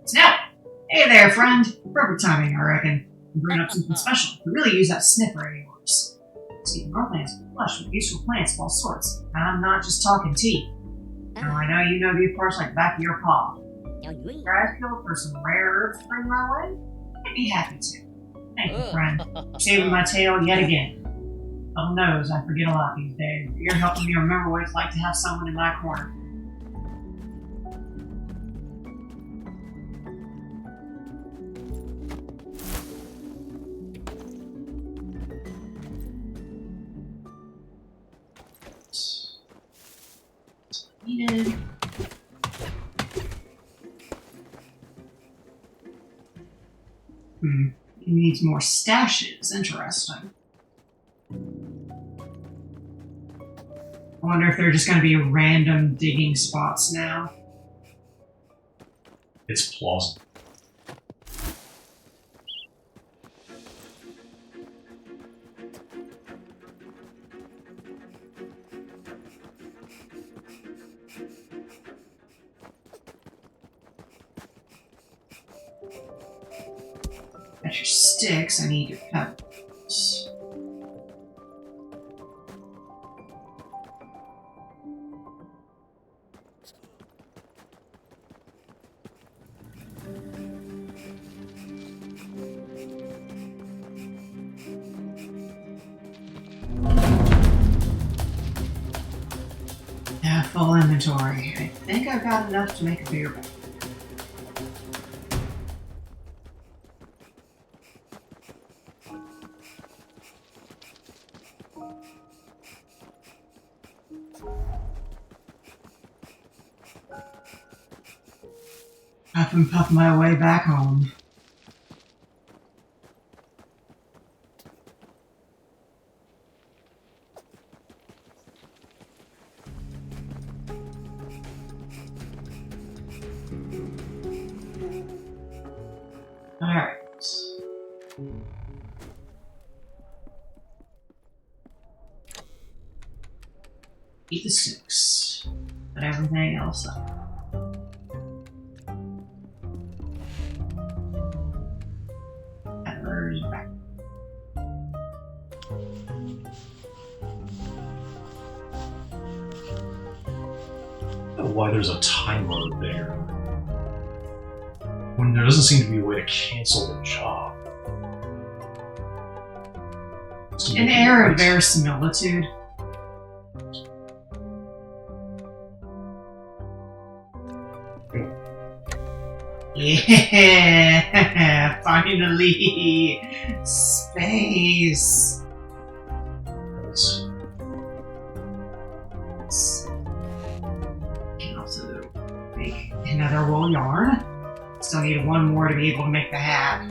snout. Hey there, friend. Perfect timing, I reckon. I'm brewing up something special. We really use that sniffer of yours. See, our plants are flush with useful plants of all sorts. And I'm not just talking tea. Now I know you know these parts like the back of your paw. Guys, kill for some rare herbs to bring my way? I'd be happy to. Thank you, friend. Saving my tail yet again. Little knows I forget a lot these days. You're helping me remember what it's like to have someone in my corner. Needed. He needs more stashes. Interesting. I wonder if they're just going to be random digging spots now. It's plausible. Got your sticks. I need your pebbles. Yeah, full inventory. I think I've got enough to make a beer bag. Huff and puff my way back home. Alright. Eat the sticks. Put everything else up. Peddler's back. I don't know why there's a timer there. When there doesn't seem to be a way to cancel the job. An air of verisimilitude. Yeah, finally, space. Can also make another wool yarn. Still need one more to be able to make the hat.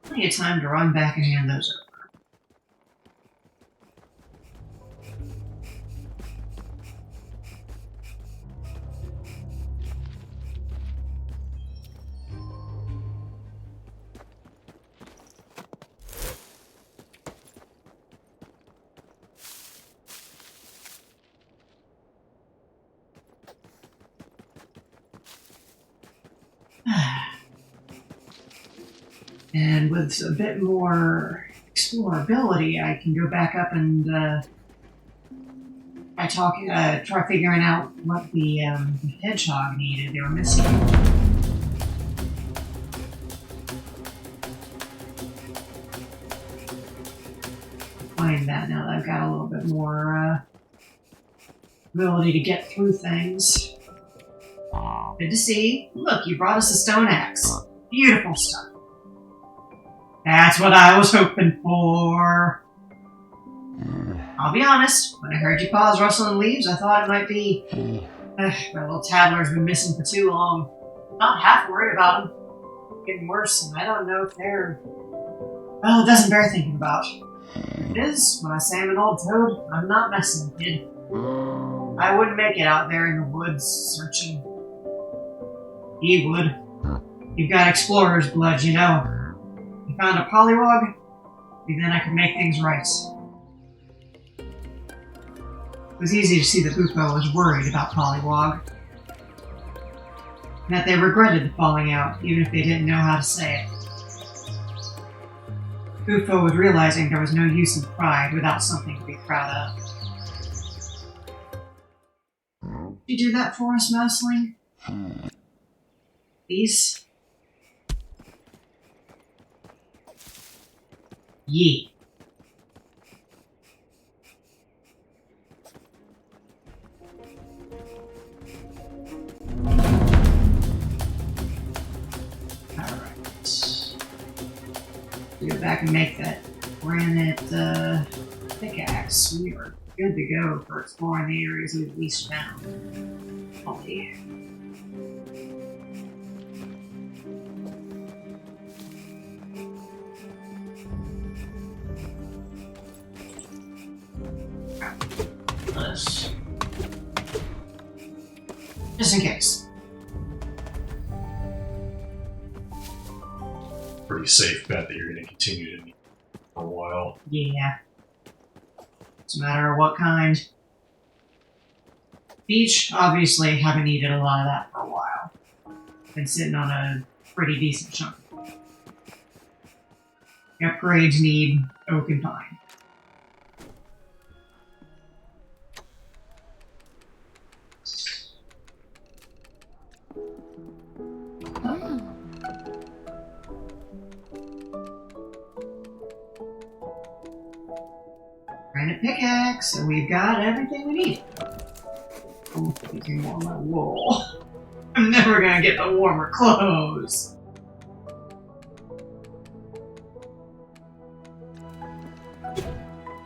Plenty of time to run back and hand those over. And with a bit more explorability, I can go back up and try figuring out what the hedgehog needed. They were missing. Find that now that I've got a little bit more ability to get through things. Good to see. Look, you brought us a stone axe. Beautiful stuff. That's what I was hoping for. I'll be honest, when I heard your paws rustling leaves, I thought it might be... my little tattler's been missing for too long. Not half worried about him. Getting worse, and I don't know if they're... Well, it doesn't bear thinking about. If it is, when I say I'm an old toad, I'm not messing, kid. I wouldn't make it out there in the woods, searching. He would. You've got explorer's blood, you know. You found a pollywog? Maybe then I could make things right. It was easy to see that Burrow was worried about Pollywog. And that they regretted the falling out, even if they didn't know how to say it. Burrow was realizing there was no use in pride without something to be proud of. Did you do that for us, Mouseling? Please? Yee. Go back and make that granite pickaxe. We are good to go for exploring the areas we've least found. Holy. This. Just in case. Pretty safe bet that you're going to continue to need for a while. Yeah. It's a matter of what kind. Beach, obviously, haven't needed a lot of that for a while. Been sitting on a pretty decent chunk. The upgrades need oak and pine. Granite pickaxe, so we've got everything we need. Oh, getting more of my wool. I'm never gonna get the warmer clothes.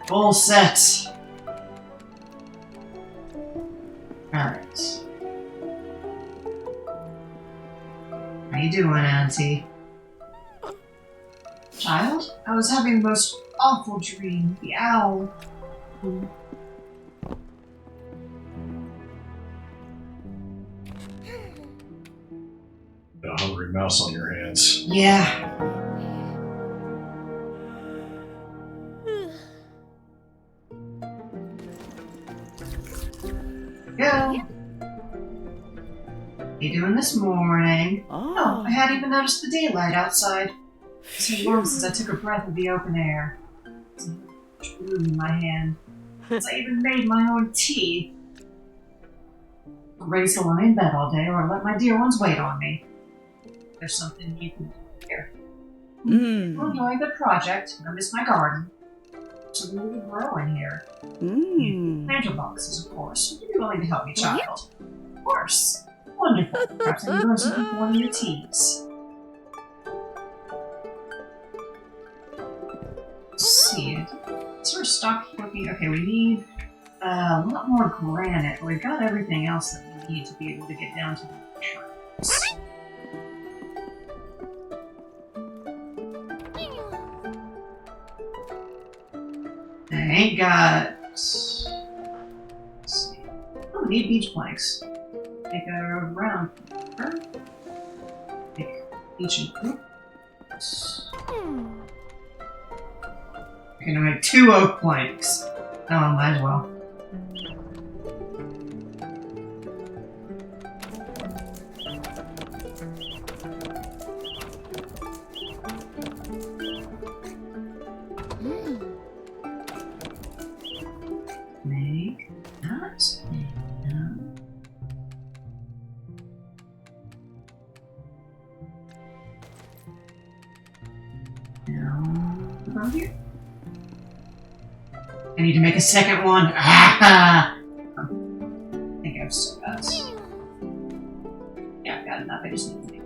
Full set. Alright. How you doing, Auntie? Child? I was having the most awful dream. The owl. Got a hungry mouse on your hands. Yeah. Go. What are you doing this morning? Oh, I hadn't even noticed the daylight outside. It's so long since I took a breath of the open air. There's much bloom in my hand. Since I even made my own tea. I'm ready to lie in bed all day or let my dear ones wait on me. There's something you can do here. I'm enjoying the project. I miss my garden. Something we can grow in here. Planter boxes, of course. Would you be willing to help me, child? Of course. Wonderful. Perhaps I can grow something for one of your teas. Let's see it. Sort of stock looking. Okay, we need a lot more granite, but we've got everything else that we need to be able to get down to the trees. I ain't got. Let's see. Oh, we need beach planks. Make a round. Make beach and hoops. I can make 2 oak planks. Oh, might as well. Make that. Now, about here. I need to make a second one. Ah! I think I've still got. Yeah, I've got enough. I just need to make.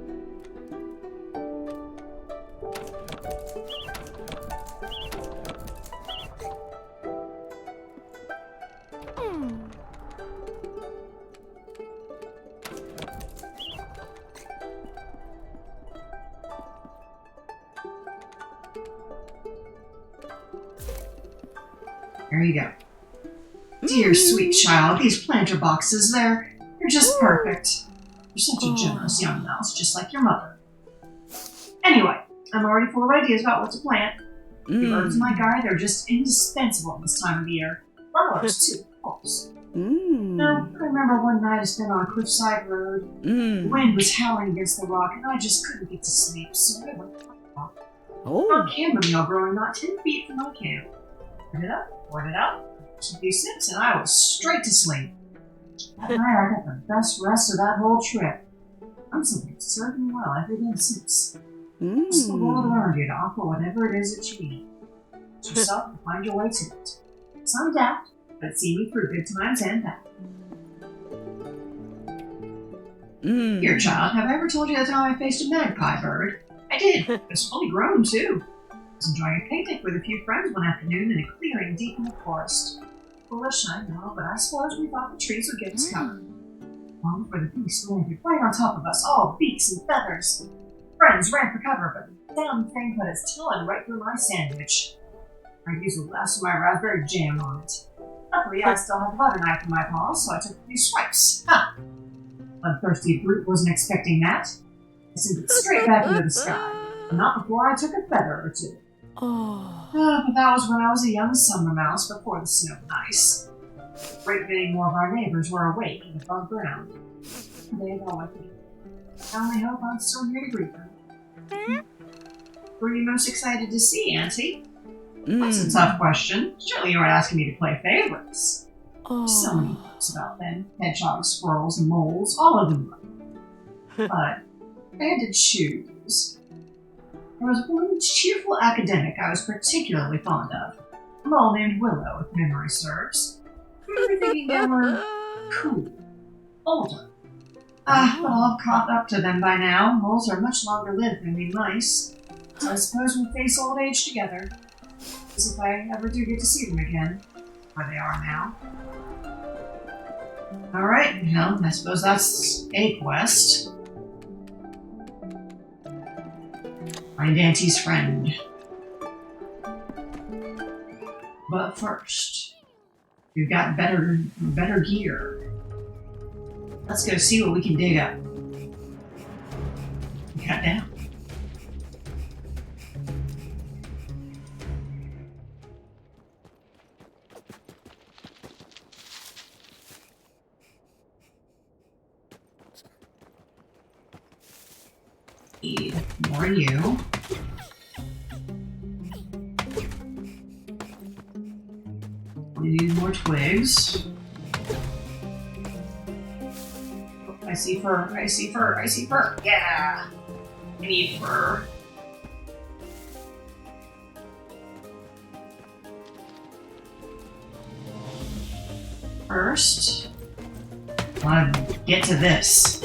There you go. Dear sweet child, these planter boxes, they're just perfect. You're such a generous young mouse, just like your mother. Anyway, I'm already full of ideas about what to plant. The birds in my garden are just indispensable this time of the year. Flowers, too, of course. Now, I remember one night I spent on a cliffside road. The wind was howling against the rock, and I just couldn't get to sleep, so I went to my rock. Found chamomile growing not 10 feet from my camp. Poured it out, took a few sips, and I was straight to sleep. That night I got the best rest of that whole trip. I'm something that's served me well every day since. Just the world around you to offer whatever it is that you need. It's yourself to find your way to it. Some doubt, but see me through good times and bad. Dear child, have I ever told you the time I faced a magpie bird? I did. It was fully grown, too. I was enjoying a picnic with a few friends one afternoon in a clearing deep in the forest. Foolish, I know, but I suppose we thought the trees would give us cover. Long before the beast landed right on top of us, all beaks and feathers. Friends ran for cover, but the damn thing put its talon right through my sandwich. I used the last of my raspberry jam on it. Luckily, I still had the butter knife in my paws, so I took a few swipes. Ha! Bloodthirsty brute wasn't expecting that. I sent it straight back into the sky, and not before I took a feather or two. But that was when I was a young summer mouse before the snow and ice. A great many more of our neighbors were awake and above ground. They go with me. I only hope I'm still here to greet them. Who are you most excited to see, Auntie? That's a tough question. Surely you aren't asking me to play favorites. There's so many books about them. Hedgehogs, squirrels, moles, all of them. But I had to choose. There was one cheerful academic I was particularly fond of. A mole named Willow, if memory serves. You're thinking they were cool, older. But I'll have caught up to them by now. Moles are much longer lived than we mice. So I suppose we'll face old age together. As if I ever do get to see them again. Where they are now. Alright, well, I suppose that's a quest. Find Auntie's friend. But first, we've got better gear. Let's go see what we can dig up. Cut down. Need more you. We need more twigs. I see fur, I see fur, I see fur. Yeah! I need fur. First, I want to get to this.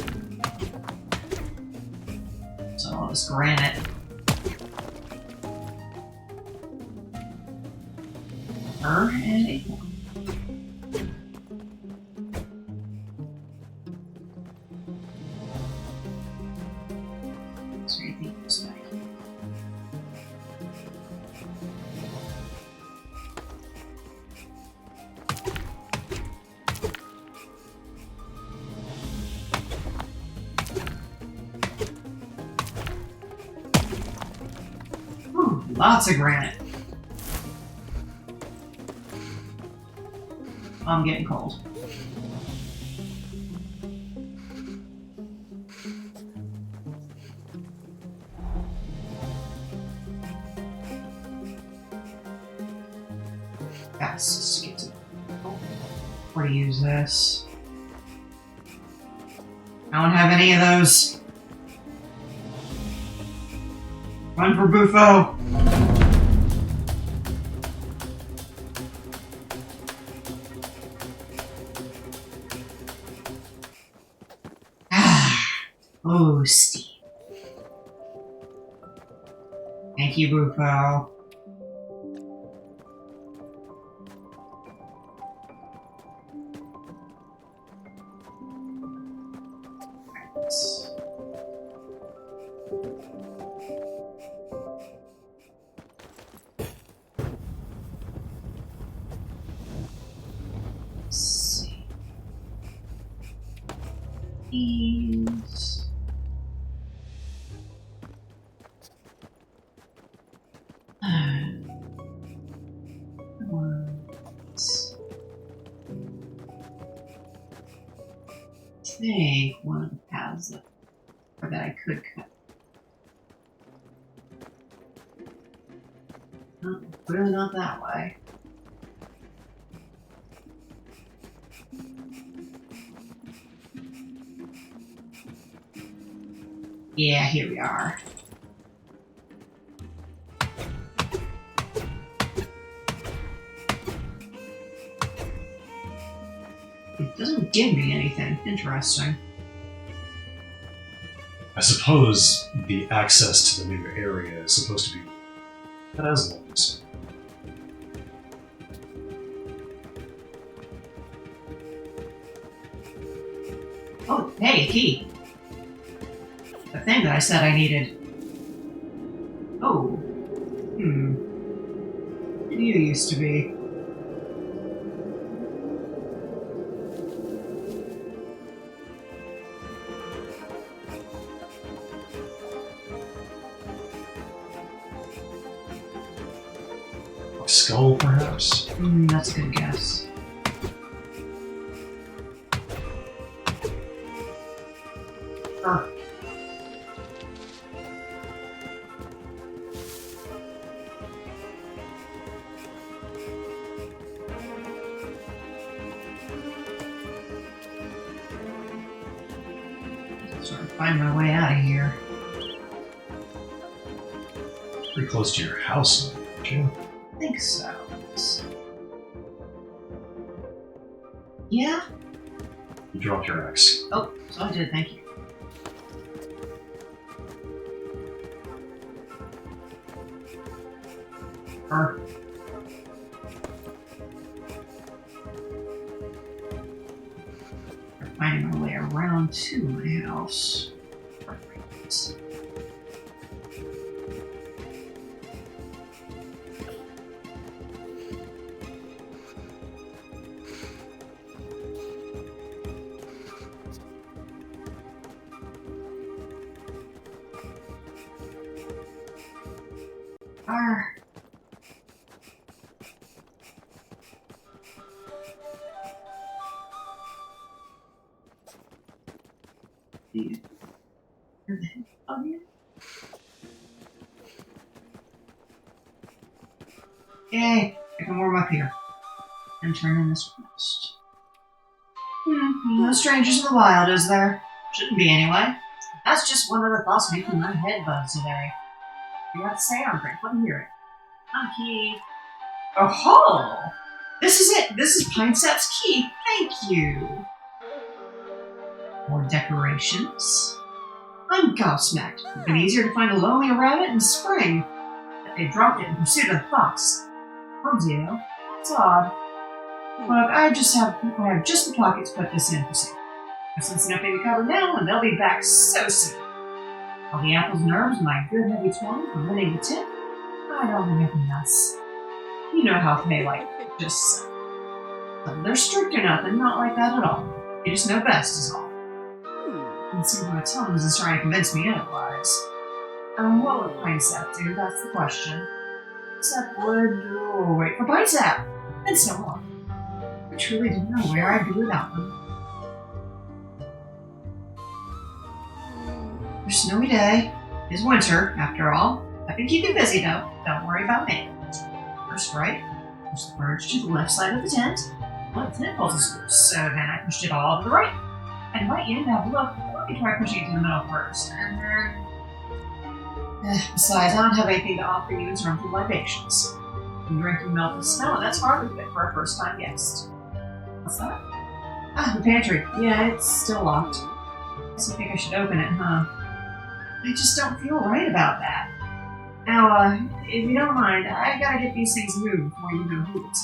So all this granite. Fur and acorn. Lots of granite. I'm getting cold. Let's just get to where to use this. I don't have any of those. Run for Buffo! Oh, Steve. Thank you, Buffo. these. I think one of the paths that, or that I could cut. No, clearly not that way. Yeah, here we are. It doesn't give me anything. Interesting. I suppose the access to the new area is supposed to be as links. Oh, hey, key. The thing that I said I needed. Oh. You used to be. A skull, perhaps? That's a good guess. Sort of find my way out of here. Pretty close to your house, aren't you? I think so. Yeah? You dropped your axe. Oh, so I did, thank you. Finding my way around to my house. Perfect. Arr. Oh, yeah. Yay! I can warm up here. And turn in this quest. No strangers in the wild, is there? Shouldn't be, anyway. That's just one of the thoughts making my head buzz today. You have to say, I'm grateful to hear it. I'm Key. Oh-ho! This is it! This is Pine Sap's key! Thank you! More decorations. I'm gobsmacked. It would have been easier to find a lonely rabbit in spring. But they dropped it in pursuit of the fox. Oh dear. That's odd. Look, I have just the pocket to put this in for sale. I've sent nothing to cover now, and they'll be back so soon. All the apples and herbs, my good heavy 20 from winning the tip. I don't make a mess. You know how they like just they're strict or nothing, not like that at all. They just know best is all. And see what Thomas is trying to convince me otherwise. What would Pine Sap do? That's the question. Sap would wait for Pine Sap, and so on. I truly didn't know where I'd be without them. There's a snowy day. It's winter, after all. I can keep you busy, though. Don't worry about me. First right, push the birch to the left side of the tent. Well, the tent poles is loose, so then I pushed it all to the right. I invite you to have a look. Let me try pushing it to the middle first, and then... Besides, I don't have anything to offer you in terms of libations. And drinking melted snow, that's hardly fit for a first-time guest. What's that? Ah, the pantry. Yeah, it's still locked. Guess you think I should open it, huh? I just don't feel right about that. Now, if you don't mind, I gotta get these things moved before you go hoot.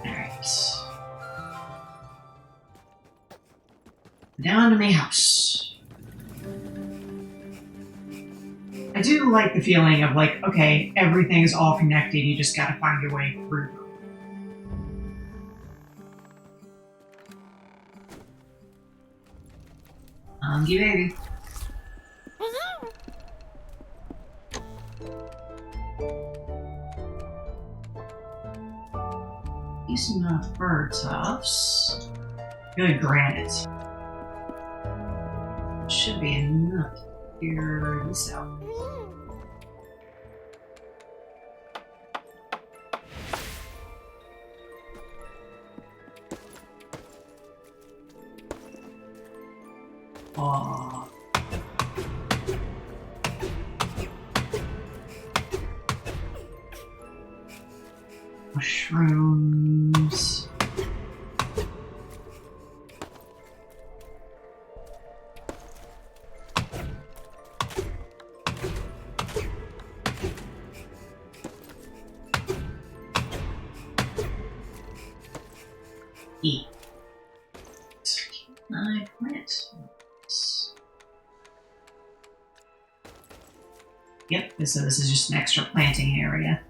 Alright. Down to my house. I do like the feeling of like, okay, everything's all connected. You just got to find your way through them. Hungry baby. Decent amount of fur tufts. Good granite. Should be enough to figure this out. Aww. Mushrooms. Eat. Can I plant? Yep, so this is just an extra planting area.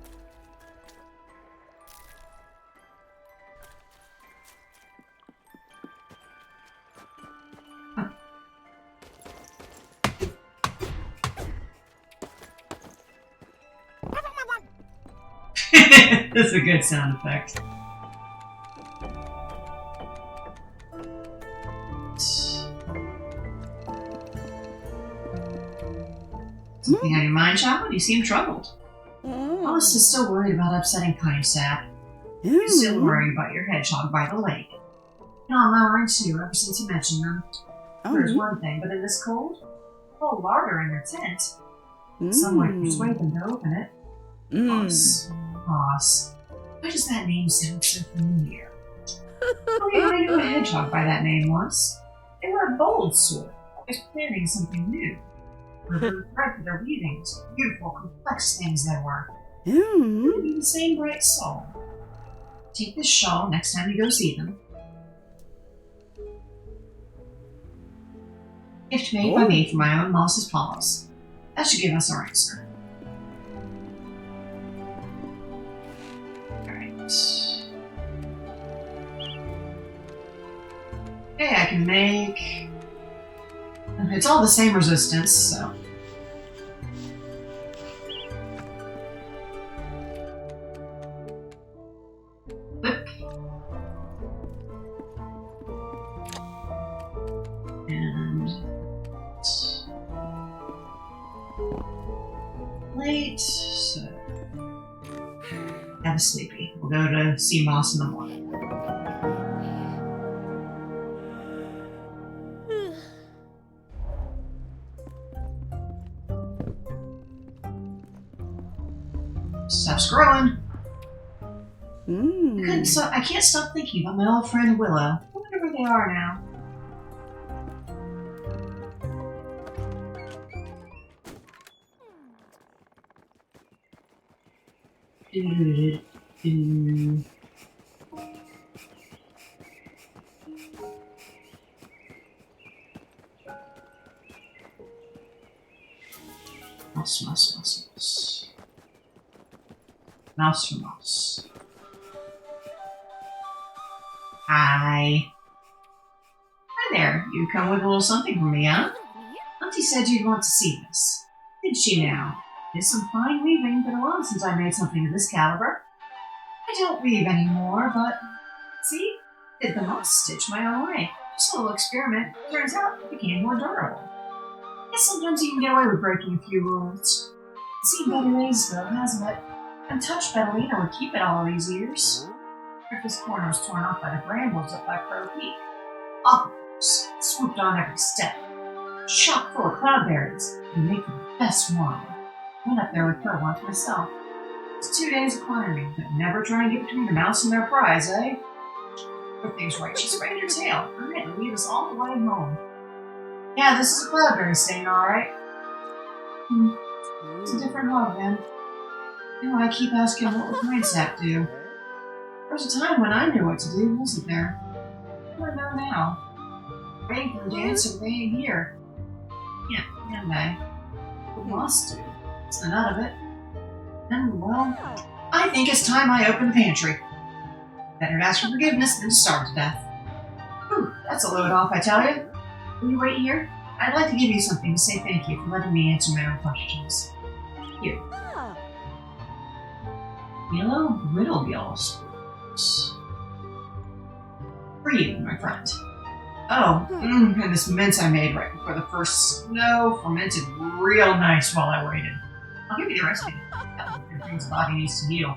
Huh. That's a good sound effect. Something on your mind, child? You seem troubled. Alice is still worried about upsetting Pine Sap. You're still worried about your hedgehog by the lake. And on my mind too, ever since you mentioned them. There's one thing, but in this cold, whole larder in your tent. Some way to persuade them to open it. Boss. Why does that name sound so familiar? Oh yeah, I knew a hedgehog by that name once. They were a bold sort, always planning something new. The thread for their weavings, beautiful, complex things they were. Would be the same bright soul. Take this shawl next time you go see them. Gift made by me for my own moss's paws. That should give us our answer. Alright. Okay, I can make... It's all the same resistance, so... Whip. And... Late, so... Have a sleepy. We'll go to see Moss in the morning. Stop scrolling. I can't stop thinking about my old friend Willow. I wonder where they are now. Mouse. Mouse for mouse. Hi. Hi there. You come with a little something for me, huh? Auntie said you'd want to see this. Did she now? It's some fine weaving, but a while since I made something of this caliber. I don't weave anymore, but... See? Did the mouse stitch my own way. Just a little experiment. Turns out it became more durable. Guess sometimes you can get away with breaking a few rules. It's seen better days, though, hasn't it? Untouched Betalina would keep it all these years. Breakfast corner was torn off by the brambles up by Crow Peak. Operators swooped on every step. Chock full of cloudberries, and make the best wine. Went up there with her once myself. It's 2 days of climbing, but never try and get between the mouse and their prize, eh? Everything's right. She sprayed her tail. Her head to lead us all the way home. Yeah, this is a cloudberry stain, alright. It's a different hog, then. You know, I keep asking what would Pine Sap do. There was a time when I knew what to do, wasn't there? What do I know now? Waiting for the dance or they ain't here. Yeah, can they? But must do. That's the nut of it. And, well, I think it's time I open the pantry. Better to ask for forgiveness than to starve to death. Whew, that's a load off, I tell you. Will you wait here? I'd like to give you something to say thank you for letting me answer my own questions. Here. Yellow riddle sports. For you, my friend. Oh, and this mince I made right before the first snow fermented real nice while I waited. I'll give you the recipe. Things the body needs to heal.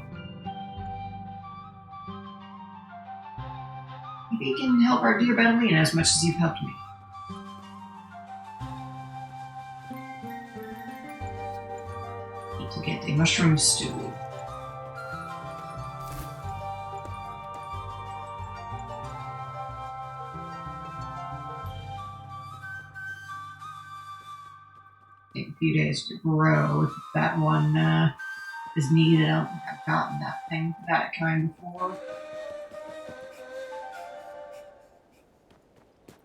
Maybe you can help our dear Betalina as much as you've helped me. Need to get a mushroom stew. Take a few days to grow if that one is needed. I don't think I've gotten that kind before.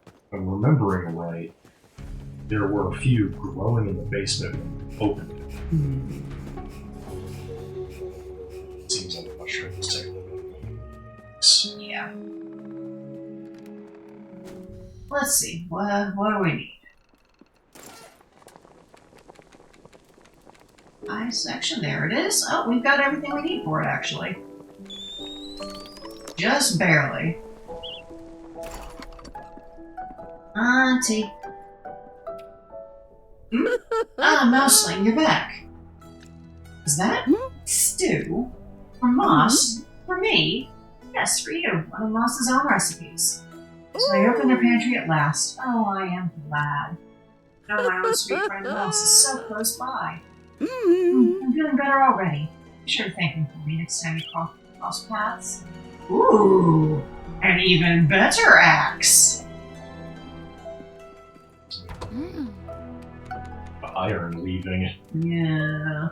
If I'm remembering right, there were a few growing in the basement when we opened it. Seems like the mushrooms take a little bit. Yeah. Let's see. What do we need? Ice section. There it is. Oh, we've got everything we need for it, actually. Just barely. Auntie. Mouseling, you're back. Is that stew? For Moss? For me? Yes, for you. One of Moss's own recipes. So I opened their pantry at last. Oh, I am glad. I know my own sweet friend Moss is so close by. I'm feeling better already. Be sure to thank him for me next time you cross paths. Ooh, an even better axe. The iron leaving. Yeah.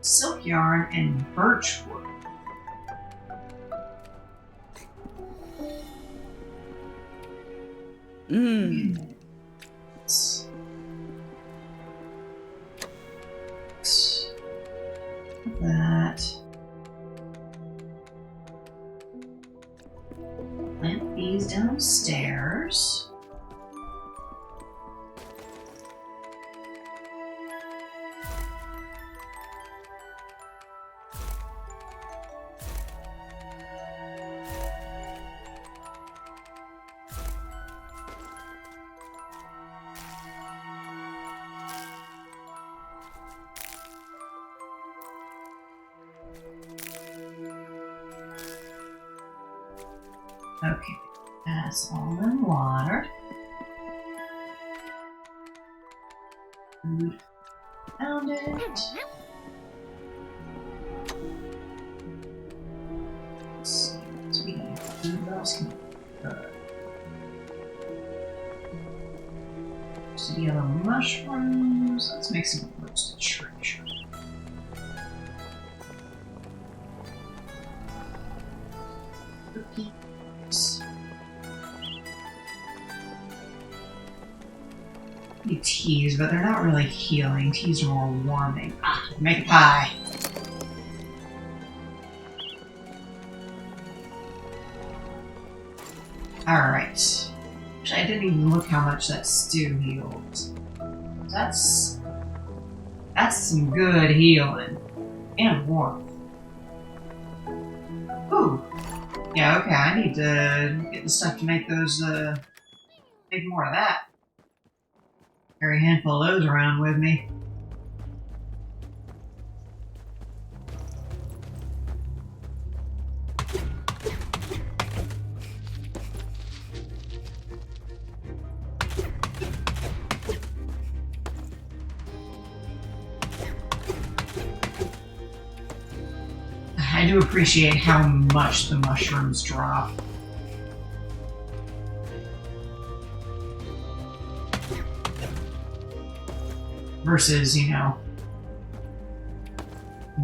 Silk yarn and birch wood. That. Plant these downstairs. Okay, that's all in water. Food. Found it. Let's see what we need. Food, what else can we put? Some yellow mushrooms. Let's make some roasted treasure. Cookies. Teas, but they're not really healing. Teas are more warming. Make a pie. Alright. Actually, I didn't even look how much that stew heals. That's some good healing. And warmth. Ooh. Yeah, okay, I need to get the stuff to make those, make more of that. Carry a handful of those around with me. I do appreciate how much the mushrooms drop. Versus, you know,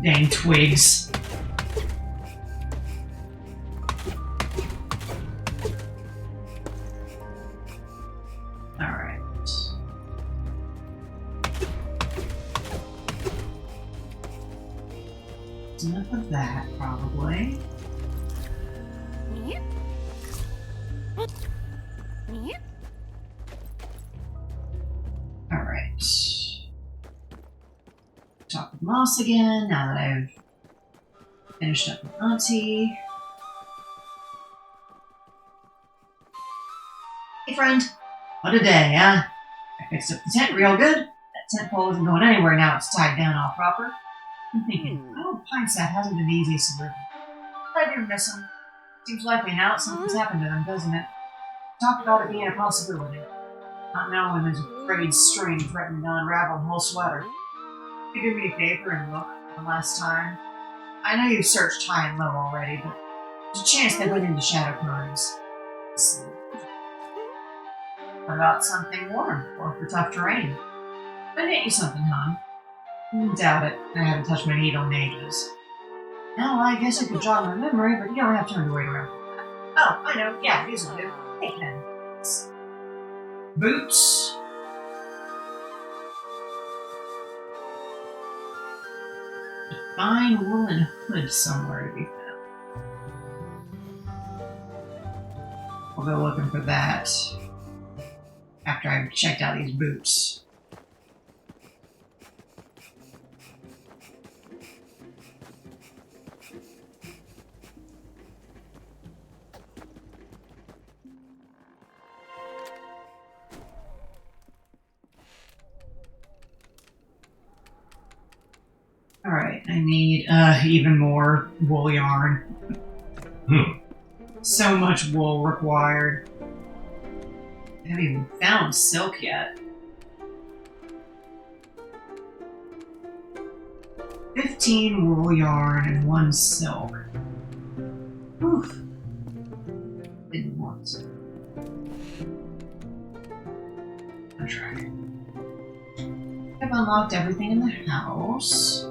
dang twigs. Alright. Enough of that, probably. Alright. Talk with Moss again, now that I've finished up with Auntie. Hey friend, what a day, huh? I fixed up the tent real good. That tent pole isn't going anywhere now it's tied down all proper. I'm thinking, I hope Pine Sap hasn't been the easiest to live with. I do miss him. Seems likely now that something's happened to them, doesn't it? Talked about it being a possibility. Not knowing there's a frayed string threatening to unravel the whole sweater. Could you do me a favor and look one last time? I know you've searched high and low already, but there's a chance they went into Shadow Pines. What about something warm or for tough terrain? I'll get you something, hon. Doubt it. I haven't touched my needle in ages. Well, I guess I could jog my memory, but you don't have time to wait around for that. Oh, I know. Yeah, these will do. Hey, then. Boots. A fine woolen hood somewhere to be found. We'll go looking for that after I've checked out these boots. Alright, I need even more wool yarn. So much wool required. I haven't even found silk yet. 15 wool yarn and 1 silk. Oof. Didn't want to. I'll try. I've unlocked everything in the house.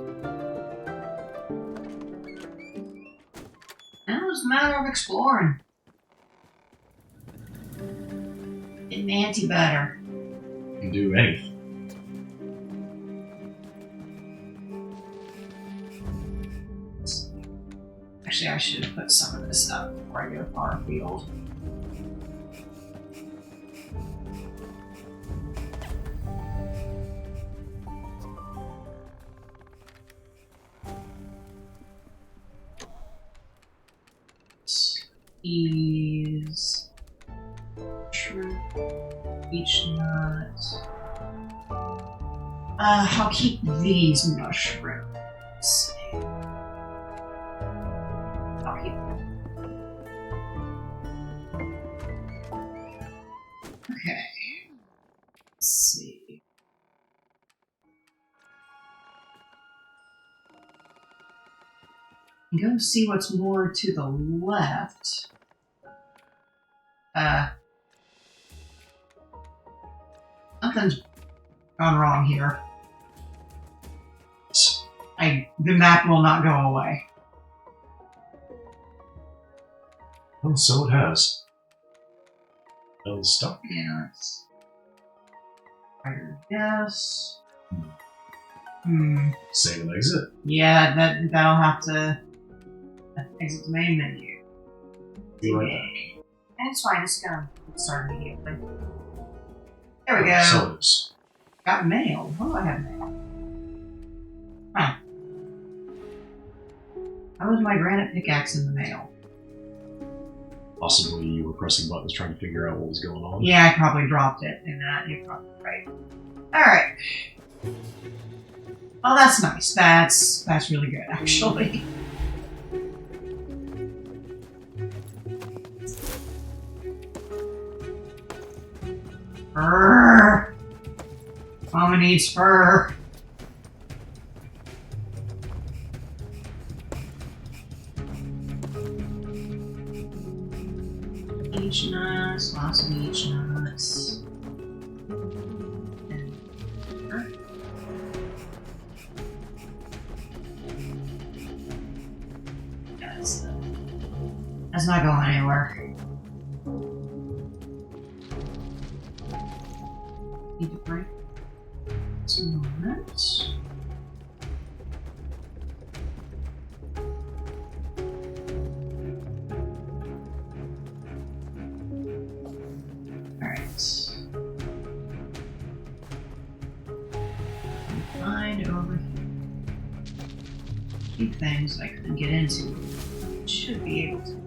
Now it's a matter of exploring. Getting Auntie better. You can do anything. Actually, I should have put some of this up before I go far afield. Peas, shrimp, beech nut. I'll keep these mushrooms. I'll keep them. Okay. Let's see. Go see what's more to the left. Nothing's gone wrong here. The map will not go away. Oh, so it has. No stuff. Yeah, it's higher guess. Save and exit. Yeah, that'll have to exit the main menu. Be right back. And it's fine, it's gonna start immediately. There we go. So it is. Got mail. What do I have mail? Huh. How was my granite pickaxe in the mail? Possibly you were pressing buttons trying to figure out what was going on. Yeah, I probably dropped it in that. You're probably right. Alright. Oh, that's nice. That's really good, actually. Fur. Mama needs fur. Beech nuts, lots of beech nuts. And fur. That's not going anywhere. Need to break some moments. few things I couldn't get into. Should be able to.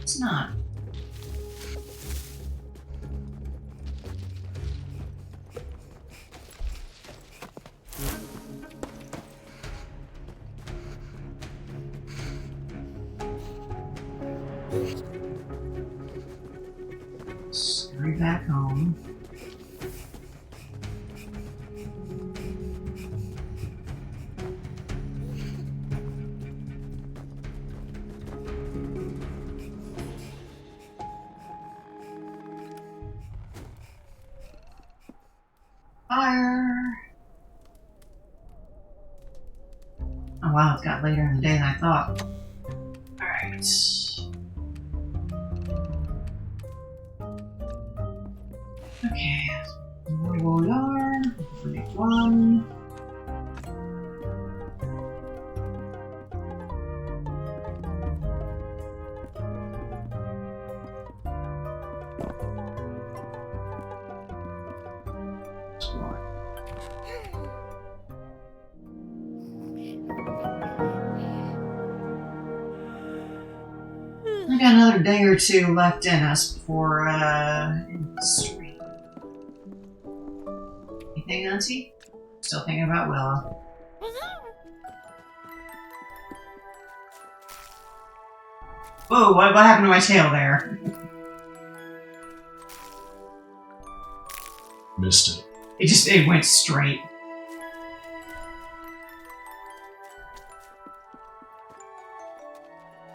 It's not. Scurry back home. Fire! Oh wow, it's got later in the day than I thought. Alright. Okay. Roll yarn. Make one. I got another day or two left in us before street. Anything, Auntie? Still thinking about Willow. Whoa, what happened to my tail there? Missed it. It went straight.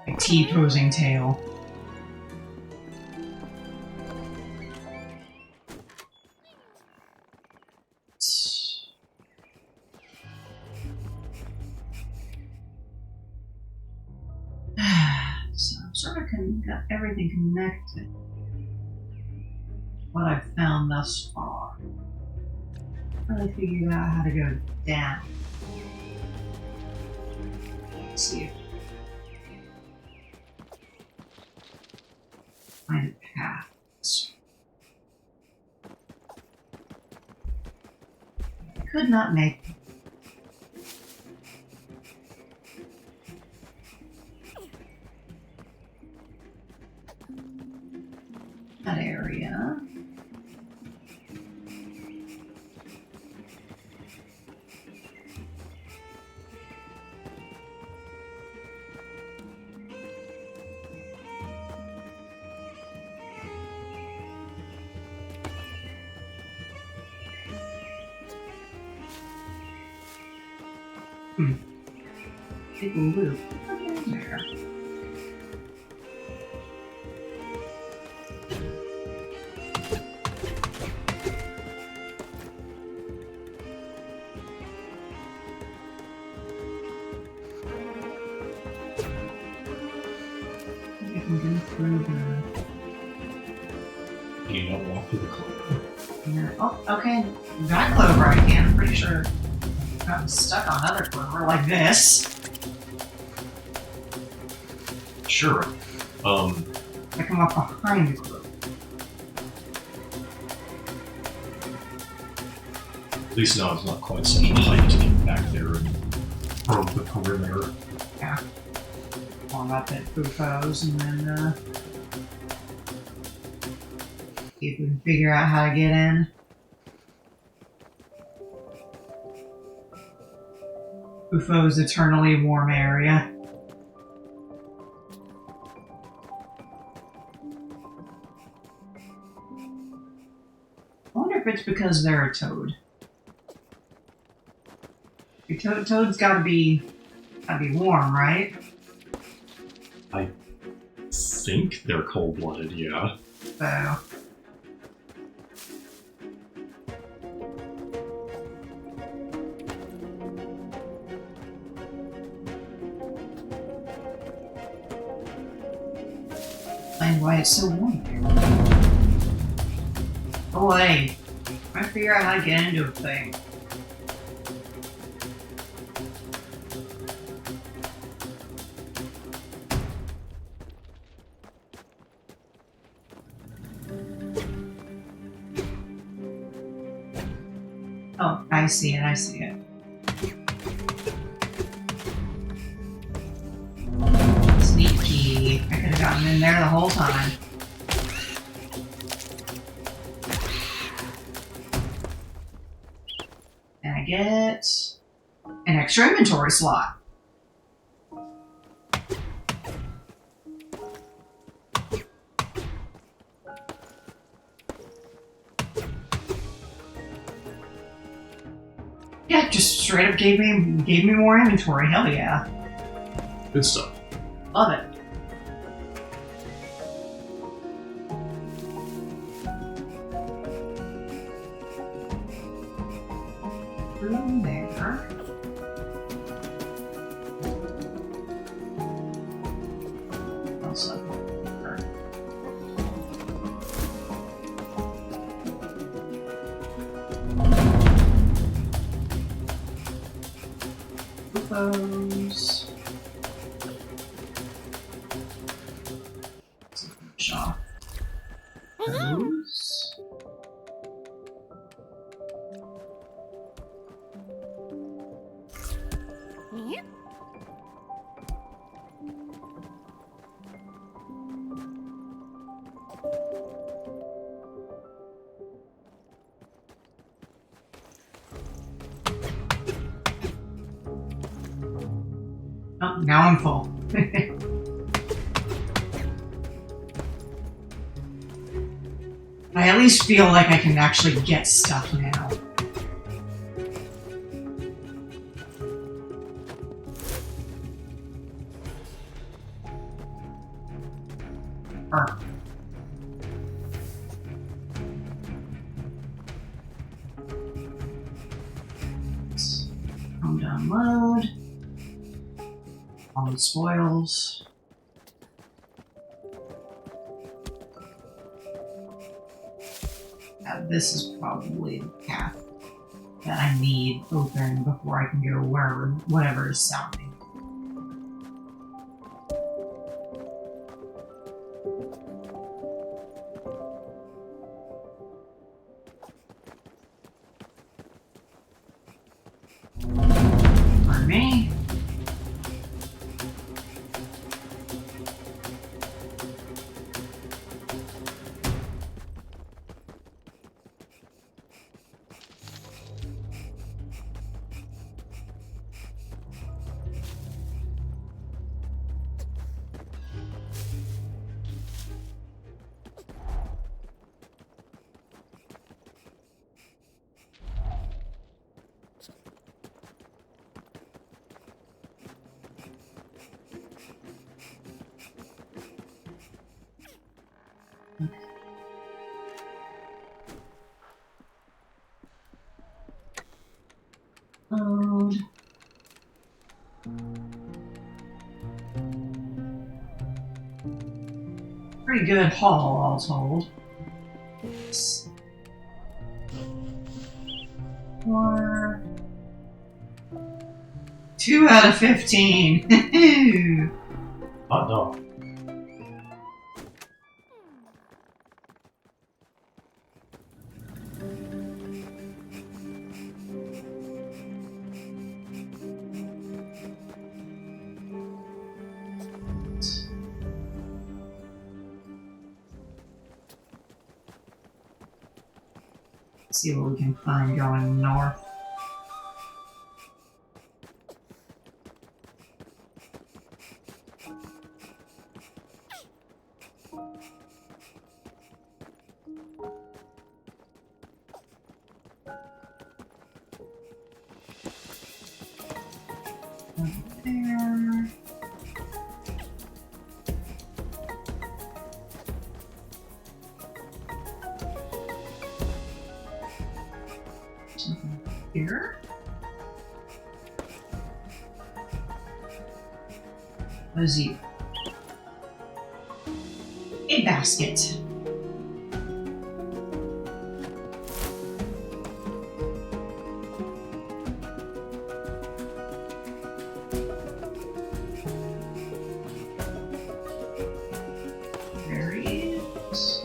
A T-posing tail. So I've sort of got everything connected. What I've found thus far. Really figured out how to go down. Let's see if find a path. Could not make it. That area. Big loop. There. I can go through the... Do you not walk through the clover? Yeah. Oh, okay. That clover I can. I'm pretty sure I've gotten stuck on other clover like this. Sure. I come up behind the clover. At least now it's not quite such a hike to get back there and probe the perimeter. Yeah. Warm up at Bufo's and then see if we can figure out how to get in. Bufo's eternally warm area. I wonder if it's because they're a toad. Toads gotta be warm, right? I think they're cold-blooded, yeah. So Explain why it's so warm there. Oh, hey. I figure out how to get into a thing. Oh, I see it, I see it. Sneaky. I could have gotten in there the whole time. And I get an extra inventory slot. Yeah, just straight up gave me more inventory. Hell yeah. Good stuff. Love it. Through there. Also. Those. Shop. Those. Oh, now I'm full. I at least feel like I can actually get stuff now. Come download. All the spoils. This is probably the path that I need open before I can go wherever, whatever is sounding. Pardon me. Load. Pretty good haul, all told. 4. 2 out of 15. Hot dog. See what we can find going north. There. Something here. What is you? a basket. There he is.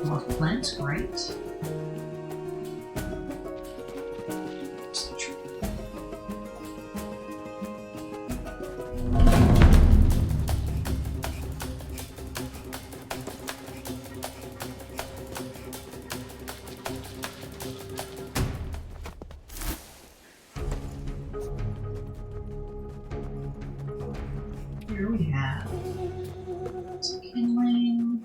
More plants, great. Here we have some kindling.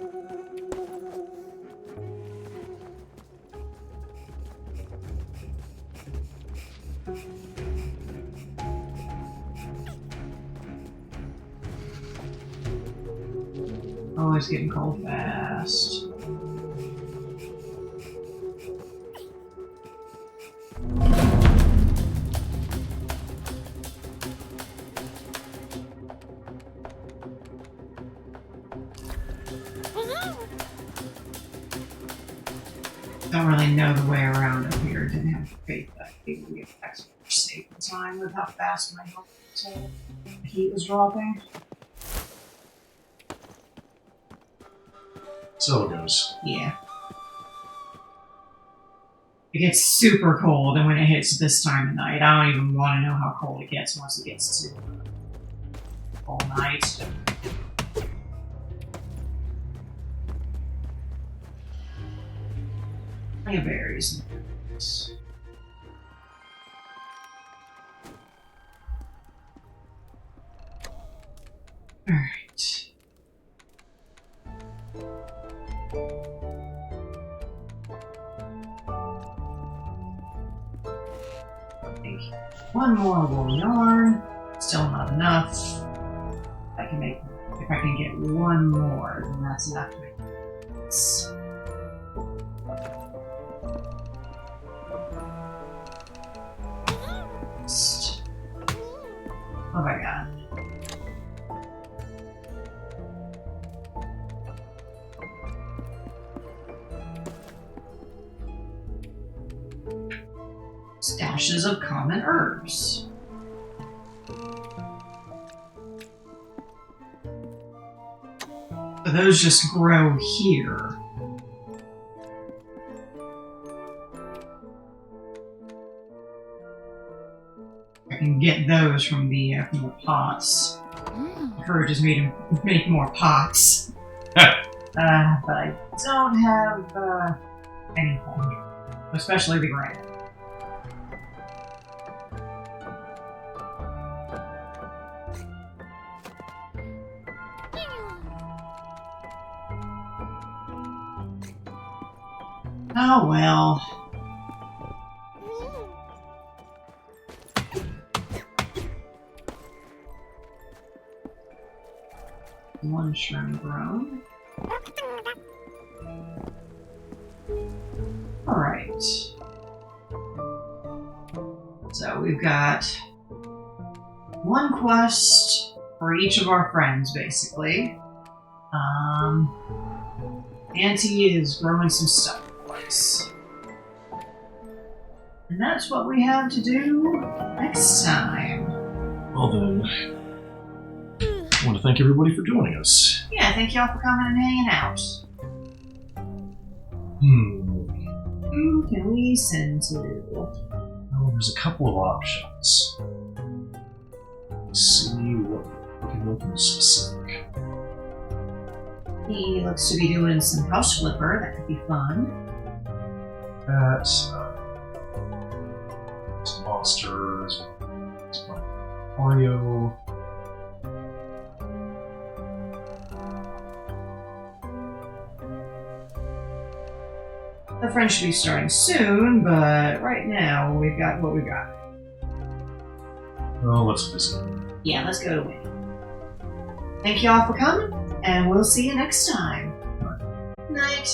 Oh, it's getting cold fast. Don't really know the way around up here. Didn't have faith that it would get back safe in time with how fast my heat was dropping. So it goes. Yeah. It gets super cold, and when it hits this time of night, I don't even want to know how cold it gets once it gets to all night. Plenty of berries. Alright. One more wool yarn. Still not enough. I can make, if I can get one more, then that's enough to make this. Oh my god. Stashes of common herbs. But those just grow here. I can get those from the pots. Encourages me to make more pots. But I don't have anything, especially the granite. Oh well. One shrimp grown. Alright. So we've got one quest for each of our friends, basically. Auntie is growing some stuff for us. And that's what we have to do next time. Well then, I want to thank everybody for joining us. Yeah, thank y'all for coming and hanging out. Who can we send to? Well, there's a couple of options. Let's see what we can look in specific. He looks to be doing some house flipper. That could be fun. That's some monsters, some Mario. The friend should be starting soon, but right now we've got what we've got. Well, let's visit. Yeah, let's go to Winnie. Thank y'all for coming, and we'll see you next time. Night.